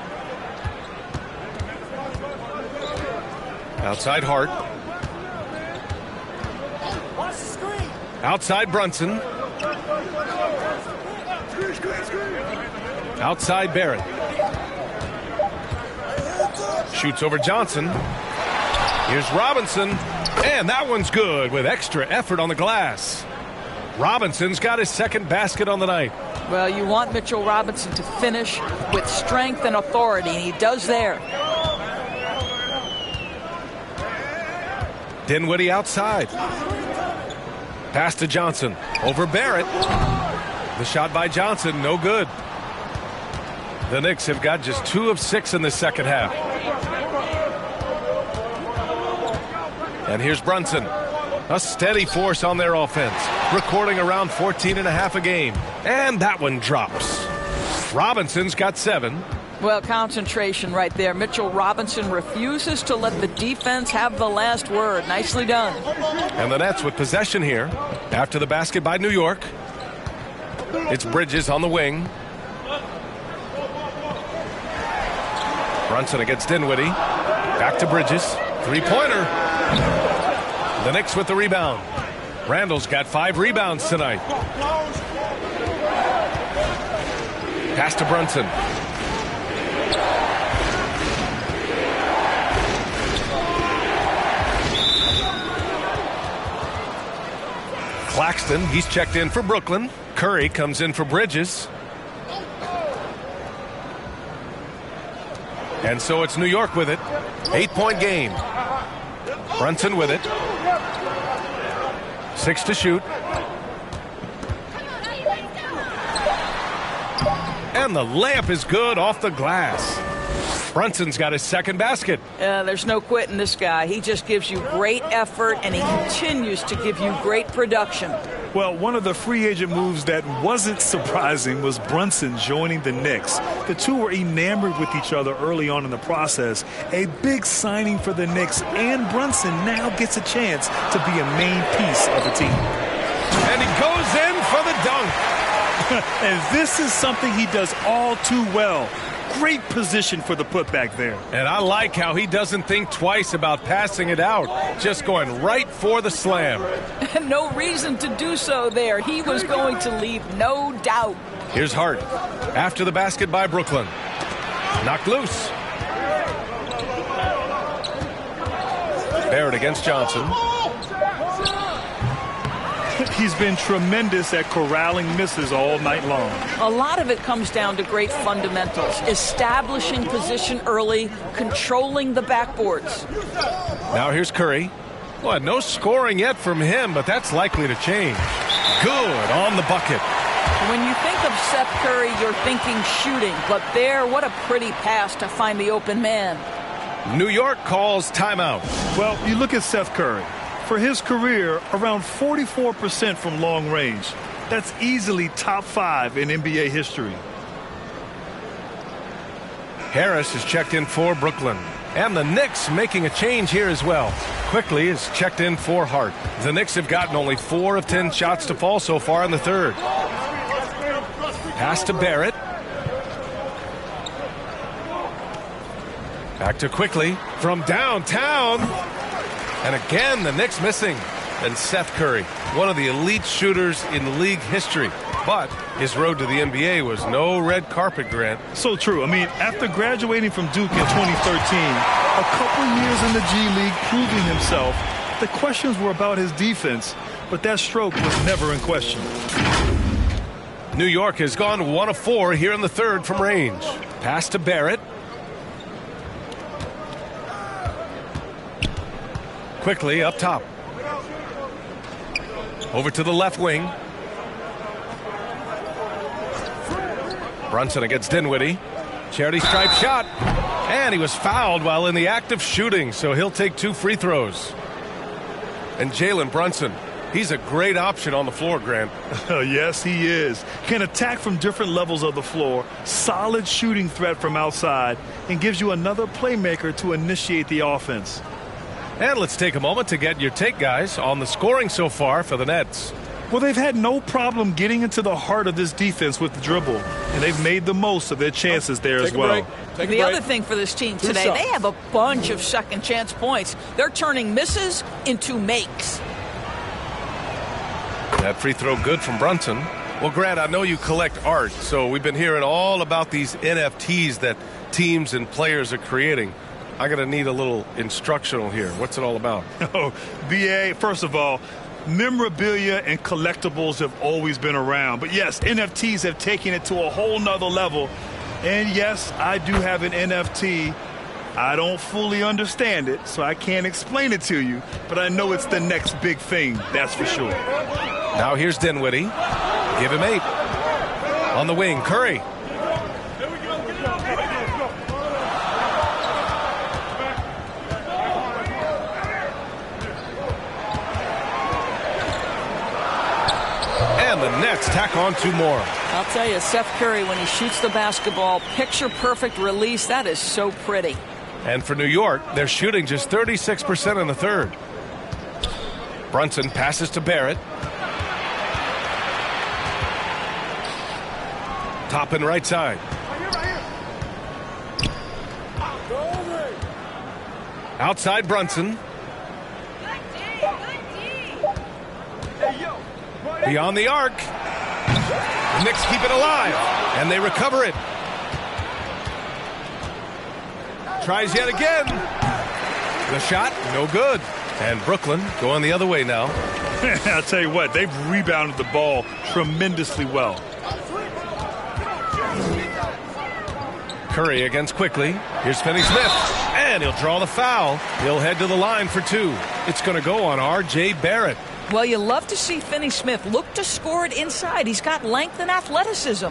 Outside Hart. Outside Brunson. Outside Barrett. Shoots over Johnson. Here's Robinson. And that one's good with extra effort on the glass. Robinson's got his 2nd basket on the night. Well, you want Mitchell Robinson to finish with strength and authority, and he does there. Dinwiddie outside. Pass to Johnson. Over Barrett. The shot by Johnson, no good. The Knicks have got just 2 of 6 in the second half. And here's Brunson. A steady force on their offense. Recording around 14.5 a game. And that one drops. Robinson's got 7. Well, concentration right there. Mitchell Robinson refuses to let the defense have the last word. Nicely done. And the Nets with possession here. After the basket by New York. It's Bridges on the wing. Brunson against Dinwiddie. Back to Bridges. 3-pointer. The Knicks with the rebound. Randall's got 5 rebounds tonight. Pass to Brunson. Claxton, he's checked in for Brooklyn. Curry comes in for Bridges. And so it's New York with it. 8-point game. Brunson with it. 6 to shoot. And the layup is good off the glass. Brunson's got his 2nd basket. There's no quitting this guy. He just gives you great effort, and he continues to give you great production. Well, one of the free agent moves that wasn't surprising was Brunson joining the Knicks. The two were enamored with each other early on in the process. A big signing for the Knicks, and Brunson now gets a chance to be a main piece of the team. And he goes in for the dunk. And this is something he does all too well. Great position for the putback there. And I like how he doesn't think twice about passing it out. Just going right for the slam. No reason to do so there. He was going to leave, no doubt. Here's Hart. After the basket by Brooklyn. Knocked loose. Barrett against Johnson. He's been tremendous at corralling misses all night long. A lot of it comes down to great fundamentals. Establishing position early, controlling the backboards. Now here's Curry. Well, no scoring yet from him, but that's likely to change. Good on the bucket. When you think of Seth Curry, you're thinking shooting. But there, what a pretty pass to find the open man. New York calls timeout. Well, you look at Seth Curry. For his career, around 44% from long range. That's easily top 5 in NBA history. Harris is checked in for Brooklyn. And the Knicks making a change here as well. Quickly is checked in for Hart. The Knicks have gotten only 4 of 10 shots to fall so far in the third. Pass to Barrett. Back to Quickly from downtown. And again, the Knicks missing. And Seth Curry, one of the elite shooters in league history. But his road to the NBA was no red carpet, Grant. So true. I mean, after graduating from Duke in 2013, a couple years in the G League proving himself, the questions were about his defense, but that stroke was never in question. New York has gone 1 of 4 here in the third from range. Pass to Barrett. Quickly up top. Over to the left wing. Brunson against Dinwiddie. Charity stripe shot. And he was fouled while in the act of shooting, so he'll take 2 free throws. And Jalen Brunson, he's a great option on the floor, Grant. Yes, he is. Can attack from different levels of the floor. Solid shooting threat from outside. And gives you another playmaker to initiate the offense. And let's take a moment to get your take, guys, on the scoring so far for the Nets. Well, they've had no problem getting into the heart of this defense with the dribble, and they've made the most of their chances there as well. The other thing for this team today, they have a bunch of second chance points. They're turning misses into makes. That free throw good from Brunson. Well, Grant, I know you collect art, so we've been hearing all about these NFTs that teams and players are creating. I'm going to need a little instructional here. What's it all about? Oh, BA, first of all, memorabilia and collectibles have always been around. But yes, NFTs have taken it to a whole nother level. And yes, I do have an NFT. I don't fully understand it, so I can't explain it to you. But I know it's the next big thing, that's for sure. Now here's Dinwiddie. Give him 8. On the wing, Curry. And the Nets tack on 2 more. I'll tell you, Seth Curry, when he shoots the basketball, picture-perfect release, that is so pretty. And for New York, they're shooting just 36% in the third. Brunson passes to Barrett. Top and right side. Outside Brunson. Beyond the arc. The Knicks keep it alive, and they recover it. Tries yet again. The shot, no good. And Brooklyn going the other way now. I'll tell you what, they've rebounded the ball tremendously well. Curry against Quickly. Here's Finney-Smith, and he'll draw the foul. He'll head to the line for 2. It's going to go on R.J. Barrett. Well, you love to see Finney-Smith look to score it inside. He's got length and athleticism.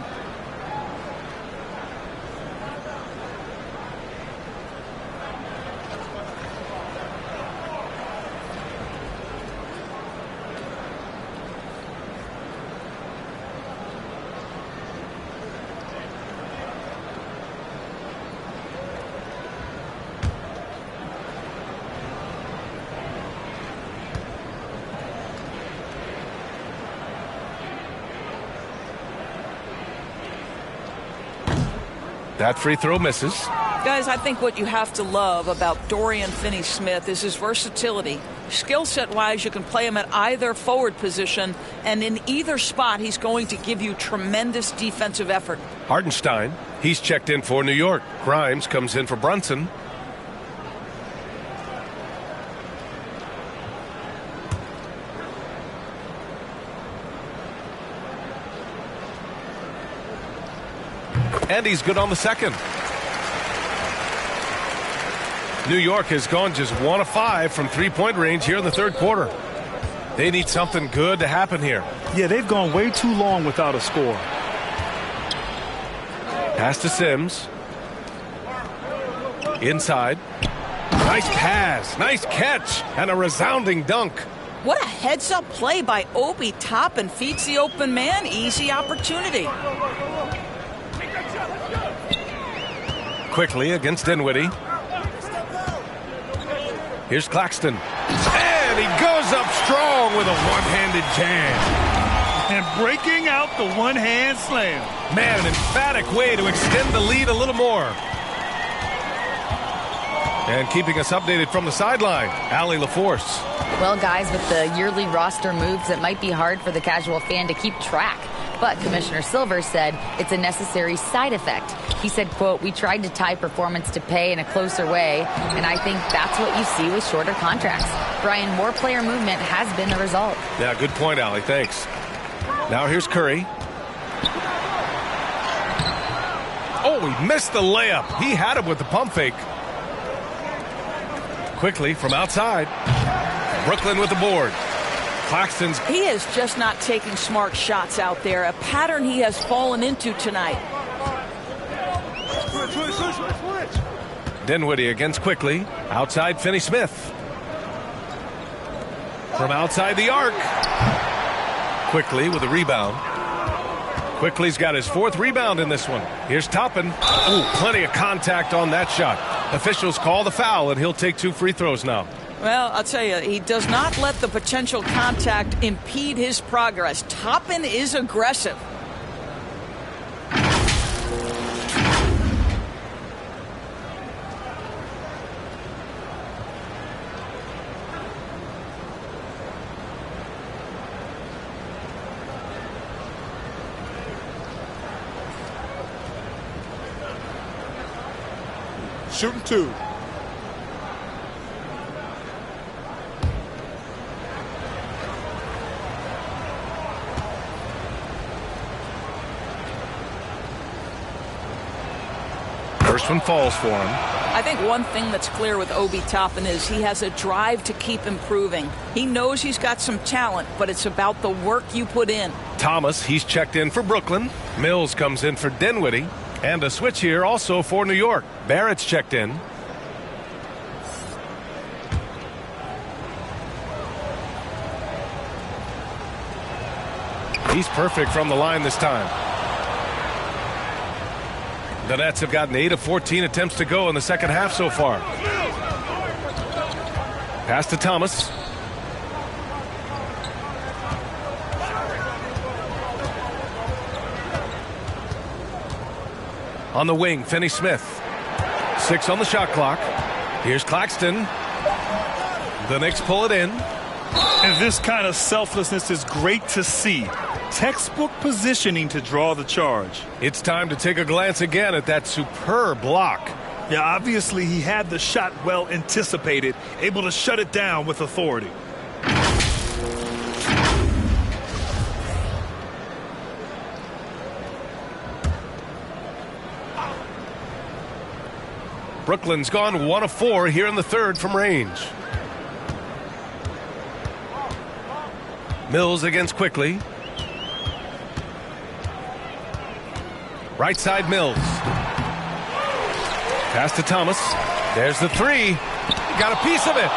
That free throw misses. Guys, I think what you have to love about Dorian Finney-Smith is his versatility. Skill set-wise, you can play him at either forward position, and in either spot, he's going to give you tremendous defensive effort. Hartenstein, he's checked in for New York. Grimes comes in for Brunson. And he's good on the second. New York has gone just 1 of 5 from 3-point range here in the third quarter. They need something good to happen here. Yeah, they've gone way too long without a score. Pass to Sims. Inside. Nice pass, nice catch, and a resounding dunk. What a heads-up play by Obi Toppin. Feeds the open man. Easy opportunity. Quickly against Dinwiddie. Here's Claxton. And he goes up strong with a one-handed jam. And breaking out the one-hand slam. Man, an emphatic way to extend the lead a little more. And keeping us updated from the sideline, Allie LaForce. Well, guys, with the yearly roster moves, it might be hard for the casual fan to keep track. But Commissioner Silver said it's a necessary side effect. He said, quote, "We tried to tie performance to pay in a closer way, and I think that's what you see with shorter contracts." Brian, more player movement has been the result. Yeah, good point, Allie. Thanks. Now here's Curry. Oh, he missed the layup. He had him with the pump fake. Quickly from outside. Brooklyn with the board. Claxton's. He is just not taking smart shots out there. A pattern he has fallen into tonight. Dinwiddie against Quickly. Outside Finney Smith. From outside the arc. Quickly with a rebound. Quickly's got his 4th rebound in this one. Here's Toppin. Ooh, plenty of contact on that shot. Officials call the foul, and he'll take 2 free throws now. Well, I'll tell you, he does not let the potential contact impede his progress. Toppin is aggressive. Shooting 2. First one falls for him. I think one thing that's clear with Obi Toppin is he has a drive to keep improving. He knows he's got some talent, but it's about the work you put in. Thomas, he's checked in for Brooklyn. Mills comes in for Dinwiddie. And a switch here also for New York. Barrett's checked in. He's perfect from the line this time. The Nets have gotten 8 of 14 attempts to go in the second half so far. Pass to Thomas. On the wing, Finney Smith. 6 on the shot clock. Here's Claxton. The Knicks pull it in. And this kind of selflessness is great to see. Textbook positioning to draw the charge. It's time to take a glance again at that superb block. Yeah, obviously he had the shot well anticipated, able to shut it down with authority. Brooklyn's gone 1 of 4 here in the third from range. Mills against Quickly. Right side Mills. Pass to Thomas. There's the 3. Got a piece of it.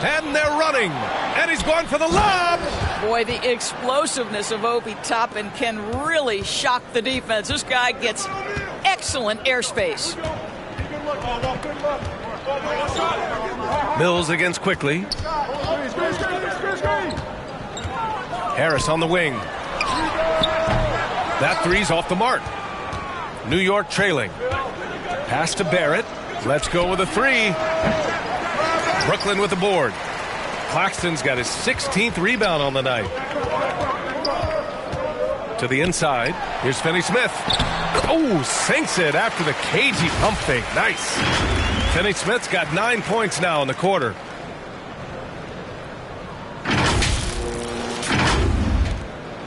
And they're running. And he's going for the lob. Boy, the explosiveness of Obi Toppin can really shock the defense. This guy gets excellent airspace. Mills against Quickly. Harris on the wing. That 3's off the mark. New York trailing. Pass to Barrett. Let's go with a 3. Brooklyn with the board. Claxton's got his 16th rebound on the night. To the inside. Here's Finney Smith. Oh, sinks it after the cagey pump fake. Nice. Finney Smith's got 9 points now in the quarter.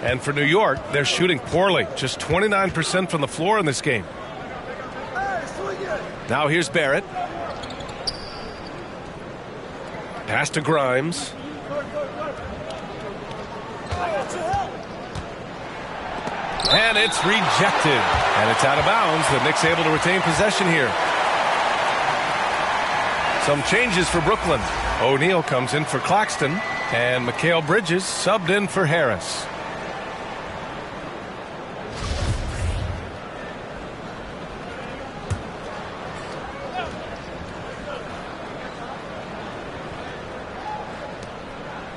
And for New York, they're shooting poorly. Just 29% from the floor in this game. Now here's Barrett. Pass to Grimes. And it's rejected. And it's out of bounds. The Knicks able to retain possession here. Some changes for Brooklyn. O'Neal comes in for Claxton, and Mikal Bridges subbed in for Harris.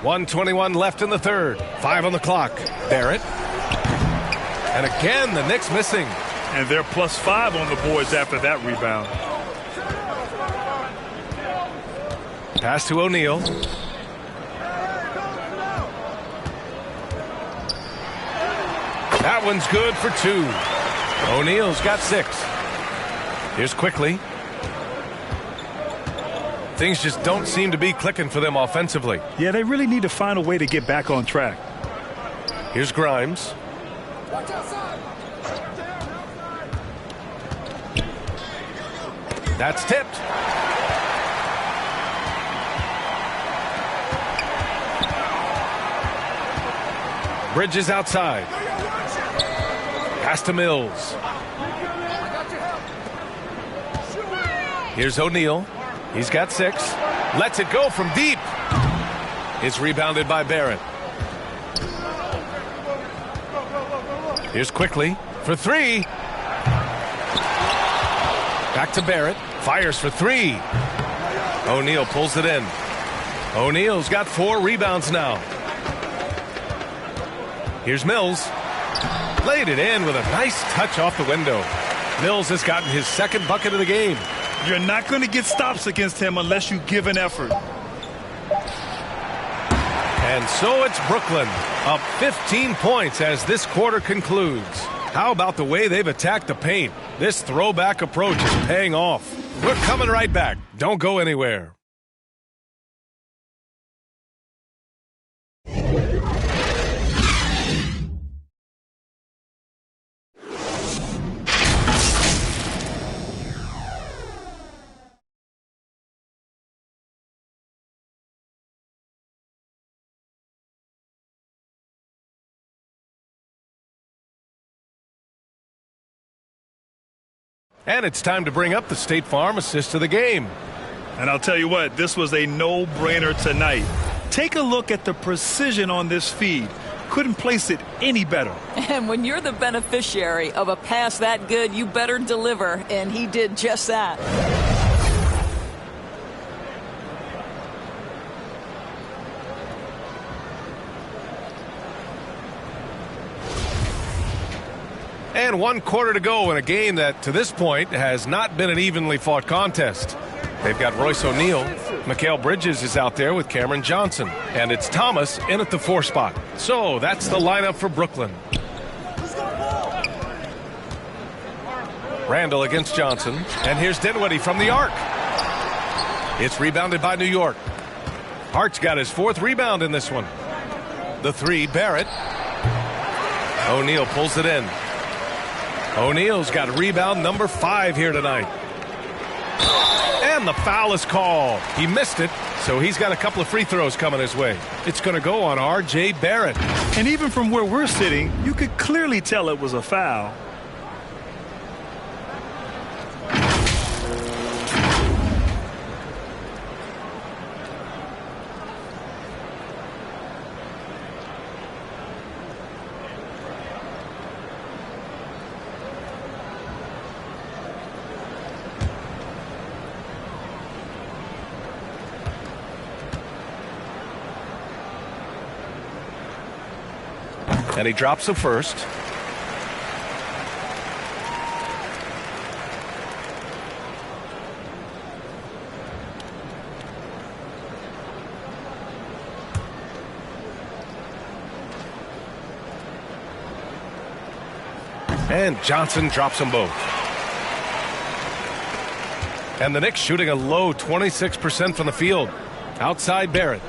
.121 left in the third. 5 on the clock. Barrett. And again, the Knicks missing. And they're +5 on the boards after that rebound. Pass to O'Neal. That one's good for 2. O'Neal's got 6. Here's Quickly. Things just don't seem to be clicking for them offensively. Yeah, they really need to find a way to get back on track. Here's Grimes. That's tipped. Bridges outside. Pass to Mills. Here's O'Neal. He's got 6. Lets it go from deep. It's rebounded by Barrett. Here's Quickly for 3. Back to Barrett. Fires for 3. O'Neal pulls it in. O'Neal's got 4 rebounds now. Here's Mills. Laid it in with a nice touch off the window. Mills has gotten his 2nd bucket of the game. You're not going to get stops against him unless you give an effort. And so it's Brooklyn, up 15 points as this quarter concludes. How about the way they've attacked the paint? This throwback approach is paying off. We're coming right back. Don't go anywhere. And it's time to bring up the State Farm assist of the game. And I'll tell you what, this was a no-brainer tonight. Take a look at the precision on this feed. Couldn't place it any better. And when you're the beneficiary of a pass that good, you better deliver, and he did just that. And 1 quarter to go in a game that, to this point, has not been an evenly fought contest. They've got Royce O'Neal. Mikal Bridges is out there with Cameron Johnson. And it's Thomas in at the 4 spot. So that's the lineup for Brooklyn. Randall against Johnson. And here's Dinwiddie from the arc. It's rebounded by New York. Hart's got his 4th rebound in this one. The 3, Barrett. O'Neal pulls it in. O'Neal's got rebound number 5 here tonight. And the foul is called. He missed it, so he's got a couple of free throws coming his way. It's going to go on R.J. Barrett. And even from where we're sitting, you could clearly tell it was a foul. And he drops the first. And Johnson drops them both. And the Knicks shooting a low 26% from the field. Outside Barrett.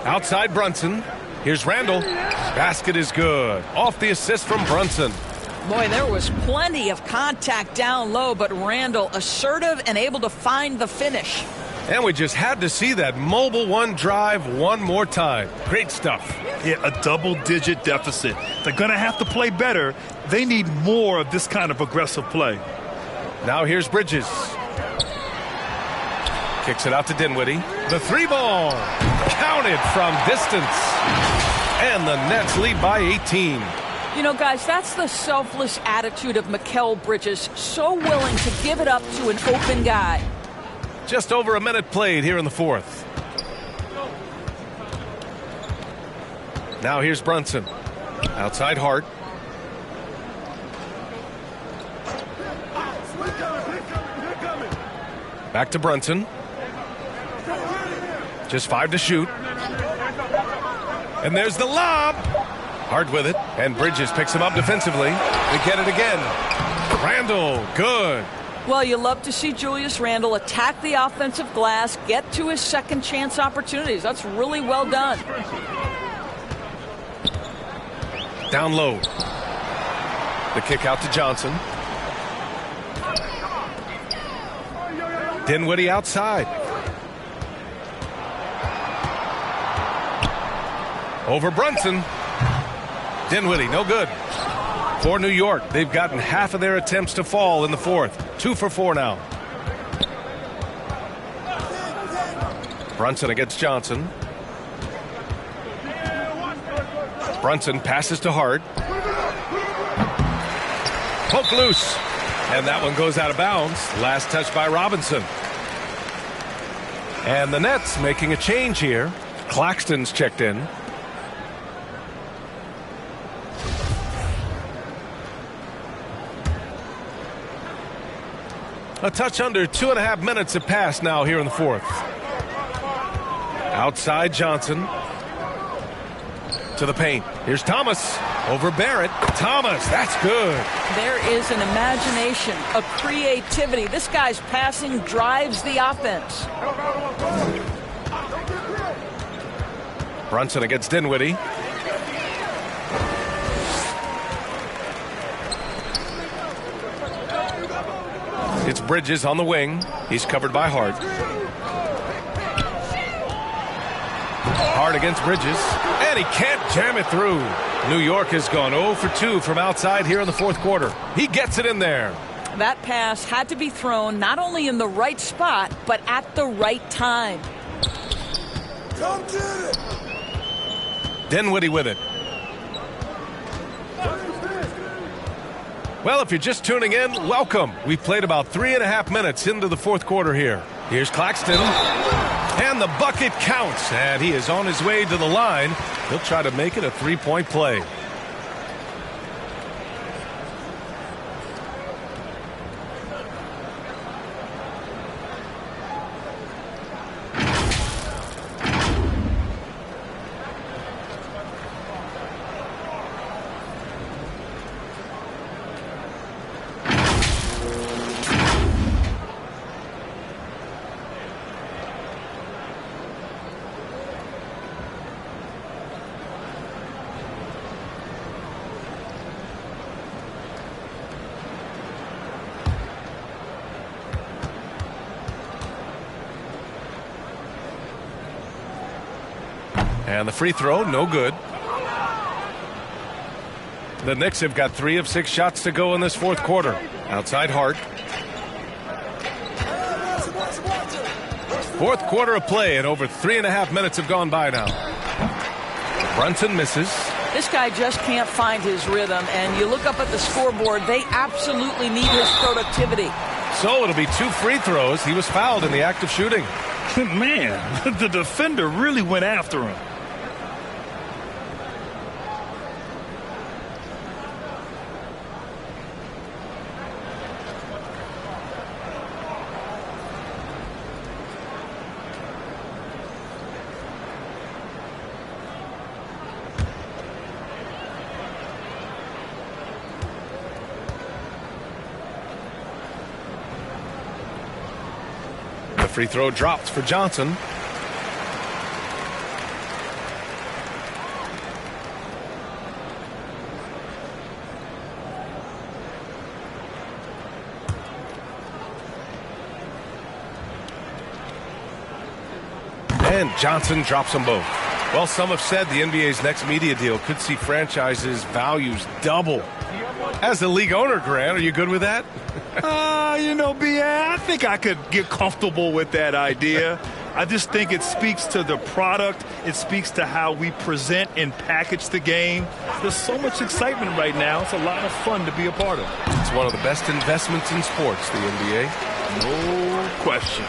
Outside Brunson. Here's Randall. Basket is good. Off the assist from Brunson. Boy, there was plenty of contact down low, but Randall assertive and able to find the finish. And we just had to see that mobile 1 drive one more time. Great stuff. Yeah, a double-digit deficit. They're going to have to play better. They need more of this kind of aggressive play. Now here's Bridges. Kicks it out to Dinwiddie. The three ball. Counted from distance. And the Nets lead by 18. You know, guys, that's the selfless attitude of Mikal Bridges. So willing to give it up to an open guy. Just over a minute played here in the fourth. Now here's Brunson. Outside Hart. Back to Brunson. Just 5 to shoot. And there's the lob. Hart with it. And Bridges picks him up defensively. They get it again. Randle, good. Well, you love to see Julius Randle attack the offensive glass, get to his second chance opportunities. That's really well done. Down low. The kick out to Johnson. Dinwiddie outside. Over Brunson. Dinwiddie, no good. For New York, they've gotten half of their attempts to fall in the fourth. 2 for 4 now. Brunson against Johnson. Brunson passes to Hart. Poke loose. And that one goes out of bounds. Last touch by Robinson. And the Nets making a change here. Claxton's checked in. A touch under 2.5 minutes have passed now here in the fourth. Outside Johnson. To the paint. Here's Thomas. Over Barrett. Thomas, that's good. There is an imagination, a creativity. This guy's passing drives the offense. Brunson against Dinwiddie. It's Bridges on the wing. He's covered by Hart. Hart against Bridges. And he can't jam it through. New York has gone 0 for 2 from outside here in the fourth quarter. He gets it in there. That pass had to be thrown not only in the right spot, but at the right time. Come get it. Dinwiddie with it. Well, if you're just tuning in, welcome. We've played about 3.5 minutes into the fourth quarter here. Here's Claxton. And the bucket counts. And he is on his way to the line. He'll try to make it a three-point play. And the free throw, no good. The Knicks have got 3 of 6 shots to go in this fourth quarter. Outside Hart. Fourth quarter of play, and over 3.5 minutes have gone by now. Brunson misses. This guy just can't find his rhythm, and you look up at the scoreboard, they absolutely need his productivity. So it'll be 2 free throws. He was fouled in the act of shooting. Man, the defender really went after him. Free throw dropped for Johnson. And Johnson drops them both. Well, some have said the NBA's next media deal could see franchises' values double. As the league owner, Grant, are you good with that? I think I could get comfortable with that idea. I just think it speaks to the product. It speaks to how we present and package the game. There's so much excitement right now. It's a lot of fun to be a part of. It's one of the best investments in sports, the NBA. No question.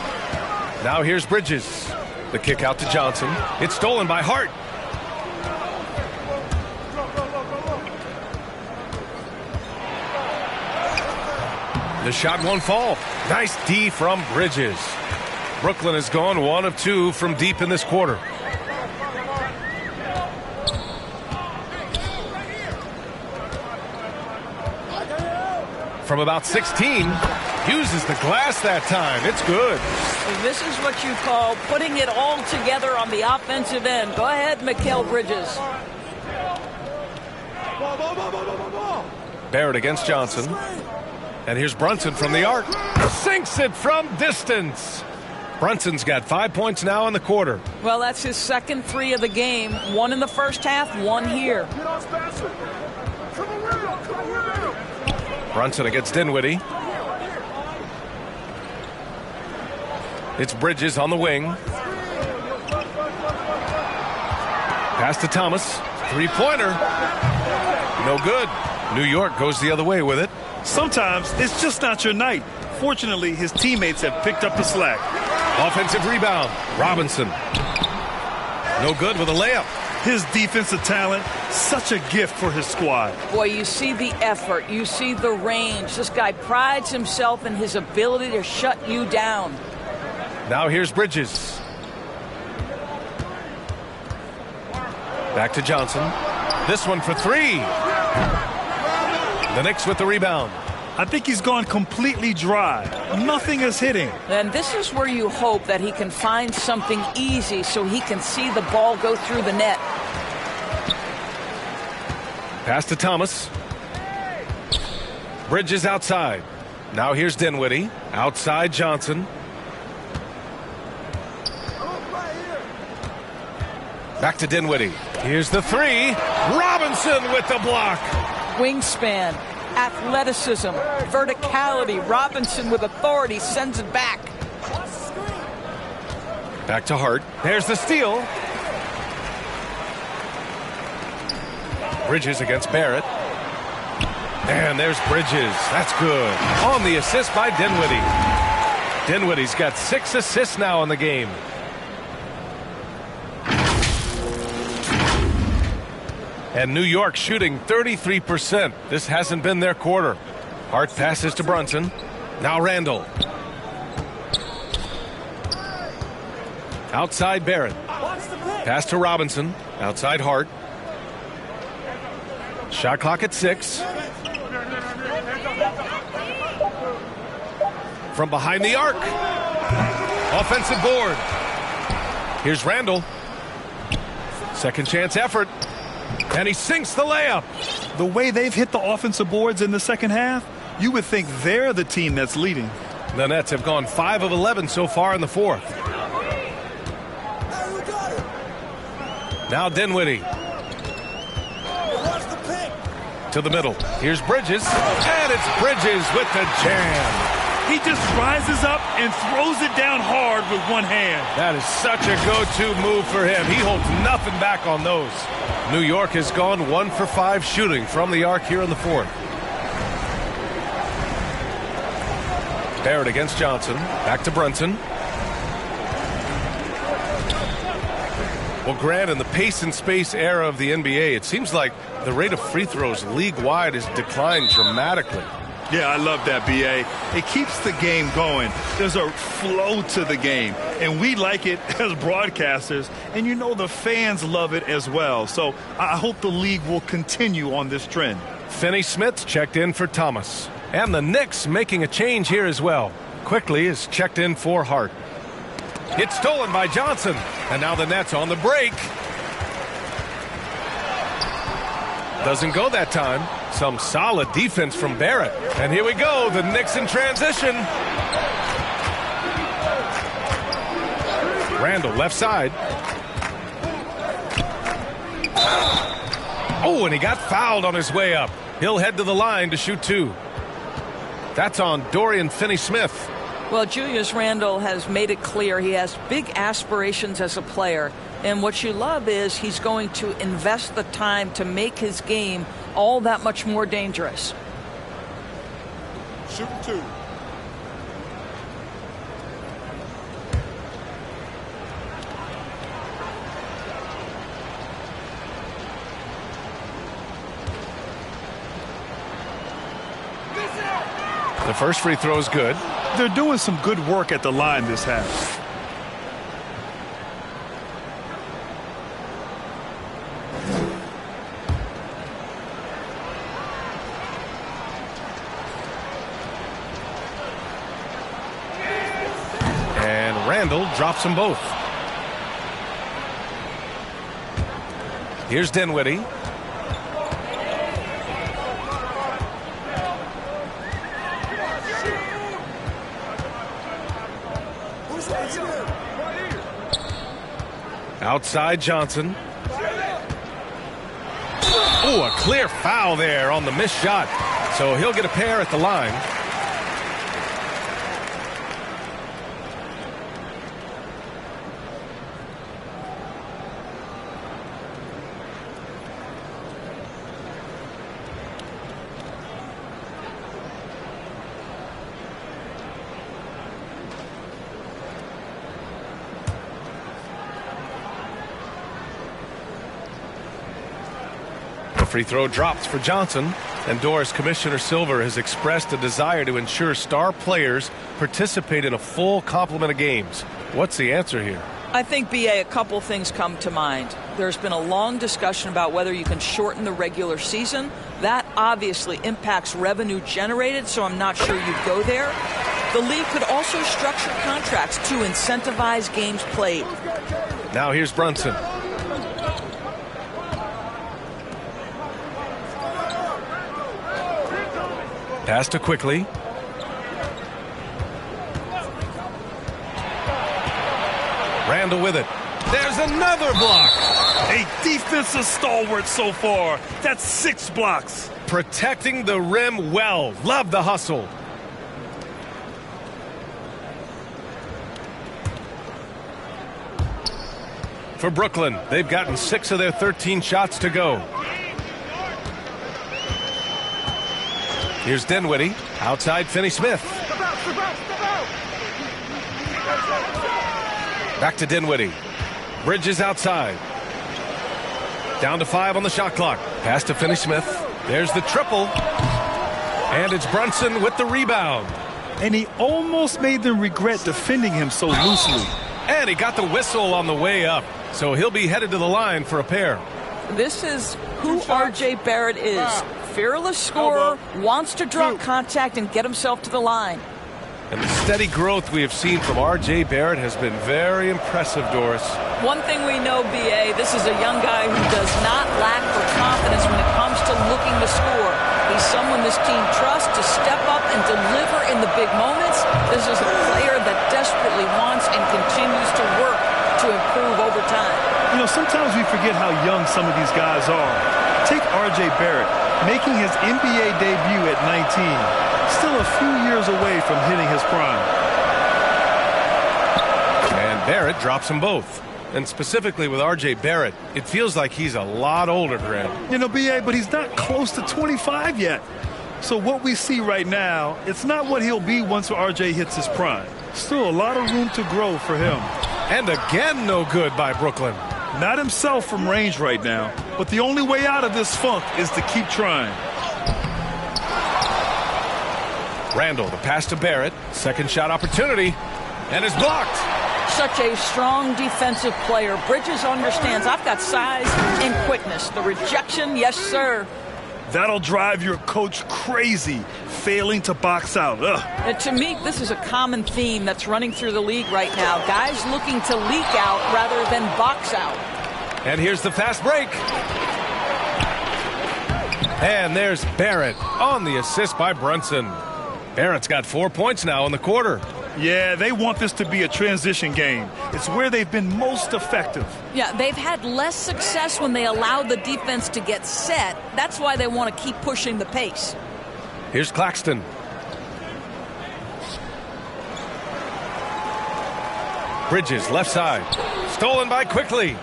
Now here's Bridges. The kick out to Johnson. It's stolen by Hart. The shot won't fall. Nice D from Bridges. Brooklyn has gone 1 of 2 from deep in this quarter. From about 16, uses the glass that time. It's good. This is what you call putting it all together on the offensive end. Go ahead, Mikal Bridges. Barrett against Johnson. And here's Brunson from the arc. Sinks it from distance. Brunson's got 5 points now in the quarter. Well, that's his second 3 of the game. 1 in the first half, 1 here. Brunson against Dinwiddie. It's Bridges on the wing. Pass to Thomas. 3-pointer. No good. New York goes the other way with it. Sometimes it's just not your night. Fortunately, his teammates have picked up the slack. Offensive rebound. Robinson. No good with a layup. His defensive talent, such a gift for his squad. Boy, you see the effort. You see the range. This guy prides himself in his ability to shut you down. Now here's Bridges. Back to Johnson. This one for 3. The Knicks with the rebound. I think he's gone completely dry. Nothing is hitting. And this is where you hope that he can find something easy so he can see the ball go through the net. Pass to Thomas. Bridges outside. Now here's Dinwiddie. Outside Johnson. Back to Dinwiddie. Here's the 3. Robinson with the block. Wingspan, athleticism, verticality. Robinson with authority sends it back. Back to Hart. There's the steal. Bridges against Barrett. And there's Bridges. That's good. On the assist by Dinwiddie. Dinwiddie's got 6 assists now in the game. And New York shooting 33%. This hasn't been their quarter. Hart passes to Brunson. Now Randall. Outside Barrett. Pass to Robinson. Outside Hart. Shot clock at 6. From behind the arc. Offensive board. Here's Randall. Second chance effort. And he sinks the layup. The way they've hit the offensive boards in the second half, you would think they're the team that's leading. The Nets have gone 5 of 11 so far in the fourth. Now Dinwiddie. To the middle. Here's Bridges. And it's Bridges with the jam. He just rises up and throws it down hard with one hand. That is such a go-to move for him. He holds nothing back on those. New York has gone 1 for 5 shooting from the arc here in the fourth. Barrett against Johnson. Back to Brunson. Well, Grant, in the pace and space era of the NBA, it seems like the rate of free throws league-wide has declined dramatically. Yeah, I love that, B.A. It keeps the game going. There's a flow to the game, and we like it as broadcasters, and you know the fans love it as well. So I hope the league will continue on this trend. Finney-Smith checked in for Thomas. And the Knicks making a change here as well. Quickly is checked in for Hart. It's stolen by Johnson, and now the Nets on the break. Doesn't go that time. Some solid defense from Barrett. And here we go, the Knicks in transition. Randall left side. Oh, and he got fouled on his way up. He'll head to the line to shoot 2. That's on Dorian Finney-Smith. Well, Julius Randle has made it clear he has big aspirations as a player. And what you love is he's going to invest the time to make his game all that much more dangerous. Shoot 2. The first free throw is good. They're doing some good work at the line this half. And Randle drops them both. Here's Dinwiddie. Outside Johnson. Oh, a clear foul there on the missed shot. So he'll get a pair at the line. Free throw drops for Johnson. And Doris, Commissioner Silver has expressed a desire to ensure star players participate in a full complement of games. What's the answer here? I think, B.A., a couple things come to mind. There's been a long discussion about whether you can shorten the regular season. That obviously impacts revenue generated, so I'm not sure you'd go there. The league could also structure contracts to incentivize games played. Now here's Brunson. Pass to Quickly. Randle with it. There's another block. A defensive stalwart so far. That's 6 blocks. Protecting the rim well. Love the hustle. For Brooklyn, they've gotten 6 of their 13 shots to go. Here's Dinwiddie. Outside Finney-Smith. Back to Dinwiddie. Bridges outside. Down to 5 on the shot clock. Pass to Finney-Smith. There's the triple. And it's Brunson with the rebound. And he almost made them regret defending him so loosely. And he got the whistle on the way up. So he'll be headed to the line for a pair. This is who R.J. Barrett is. Fearless scorer, wants to draw contact and get himself to the line. And the steady growth we have seen from R.J. Barrett has been very impressive, Doris. One thing we know, B.A., this is a young guy who does not lack for confidence when it comes to looking to score. He's someone this team trusts to step up and deliver in the big moments. This is a player that desperately wants and continues to work to improve over time. You know, sometimes we forget how young some of these guys are. Take R.J. Barrett, making his NBA debut at 19. Still a few years away from hitting his prime. And Barrett drops them both. And specifically with R.J. Barrett, it feels like he's a lot older, Greg. You know, B.A., but he's not close to 25 yet. So what we see right now, it's not what he'll be once R.J. hits his prime. Still a lot of room to grow for him. And again, no good by Brooklyn. Not himself from range right now, but the only way out of this funk is to keep trying. Randle, the pass to Barrett. Second shot opportunity. And is blocked. Such a strong defensive player. Bridges understands I've got size and quickness. The rejection, yes, sir. That'll drive your coach crazy, failing to box out. And to me, this is a common theme that's running through the league right now. Guys looking to leak out rather than box out. And here's the fast break. And there's Barrett on the assist by Brunson. Barrett's got 4 points now in the quarter. Yeah, they want this to be a transition game. It's where they've been most effective. Yeah, they've had less success when they allow the defense to get set. That's why they want to keep pushing the pace. Here's Claxton. Bridges, left side. Stolen by Quickly.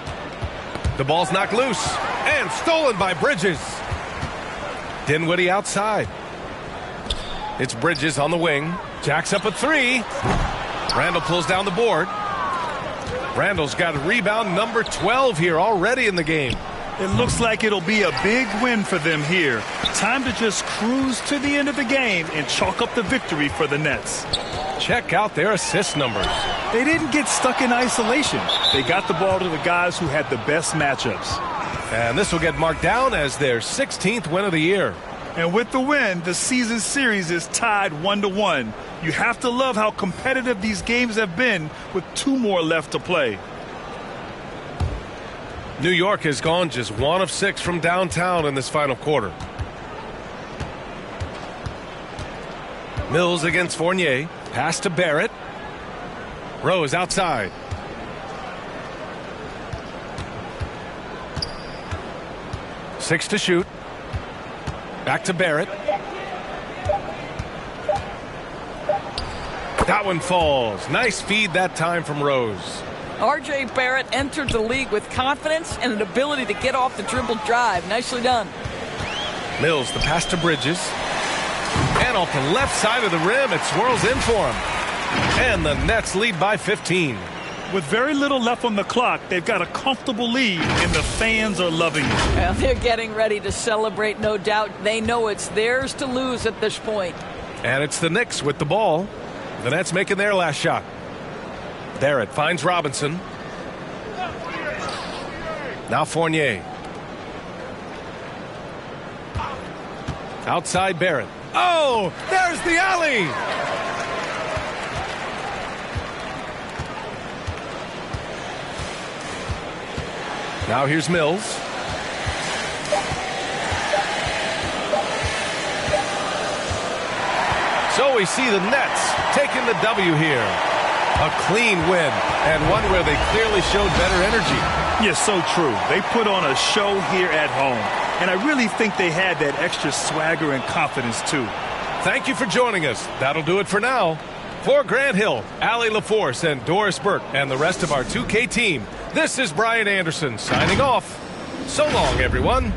The ball's knocked loose. And stolen by Bridges. Dinwiddie outside. It's Bridges on the wing. Jacks up a three. Randall pulls down the board. Randall's got rebound number 12 here already in the game. It looks like it'll be a big win for them here. Time to just cruise to the end of the game and chalk up the victory for the Nets. Check out their assist numbers. They didn't get stuck in isolation. They got the ball to the guys who had the best matchups. And this will get marked down as their 16th win of the year. And with the win, the season series is tied 1-1. You have to love how competitive these games have been with 2 more left to play. New York has gone just 1 of 6 from downtown in this final quarter. Mills against Fournier. Pass to Barrett. Rose outside. Six to shoot. Back to Barrett. That one falls. Nice feed that time from Rose. R.J. Barrett entered the league with confidence and an ability to get off the dribble drive. Nicely done. Mills, the pass to Bridges. And off the left side of the rim, it swirls in for him. And the Nets lead by 15. With very little left on the clock, they've got a comfortable lead, and the fans are loving it. Well, they're getting ready to celebrate, no doubt. They know it's theirs to lose at this point. And it's the Knicks with the ball. The Nets making their last shot. Barrett finds Robinson. Now Fournier. Outside Barrett. Oh, there's the alley. Now here's Mills. So we see the Nets taking the W here. A clean win, and one where they clearly showed better energy. Yes, so true. They put on a show here at home, and I really think they had that extra swagger and confidence, too. Thank you for joining us. That'll do it for now. For Grant Hill, Allie LaForce, and Doris Burke, and the rest of our 2K team, this is Brian Anderson signing off. So long, everyone.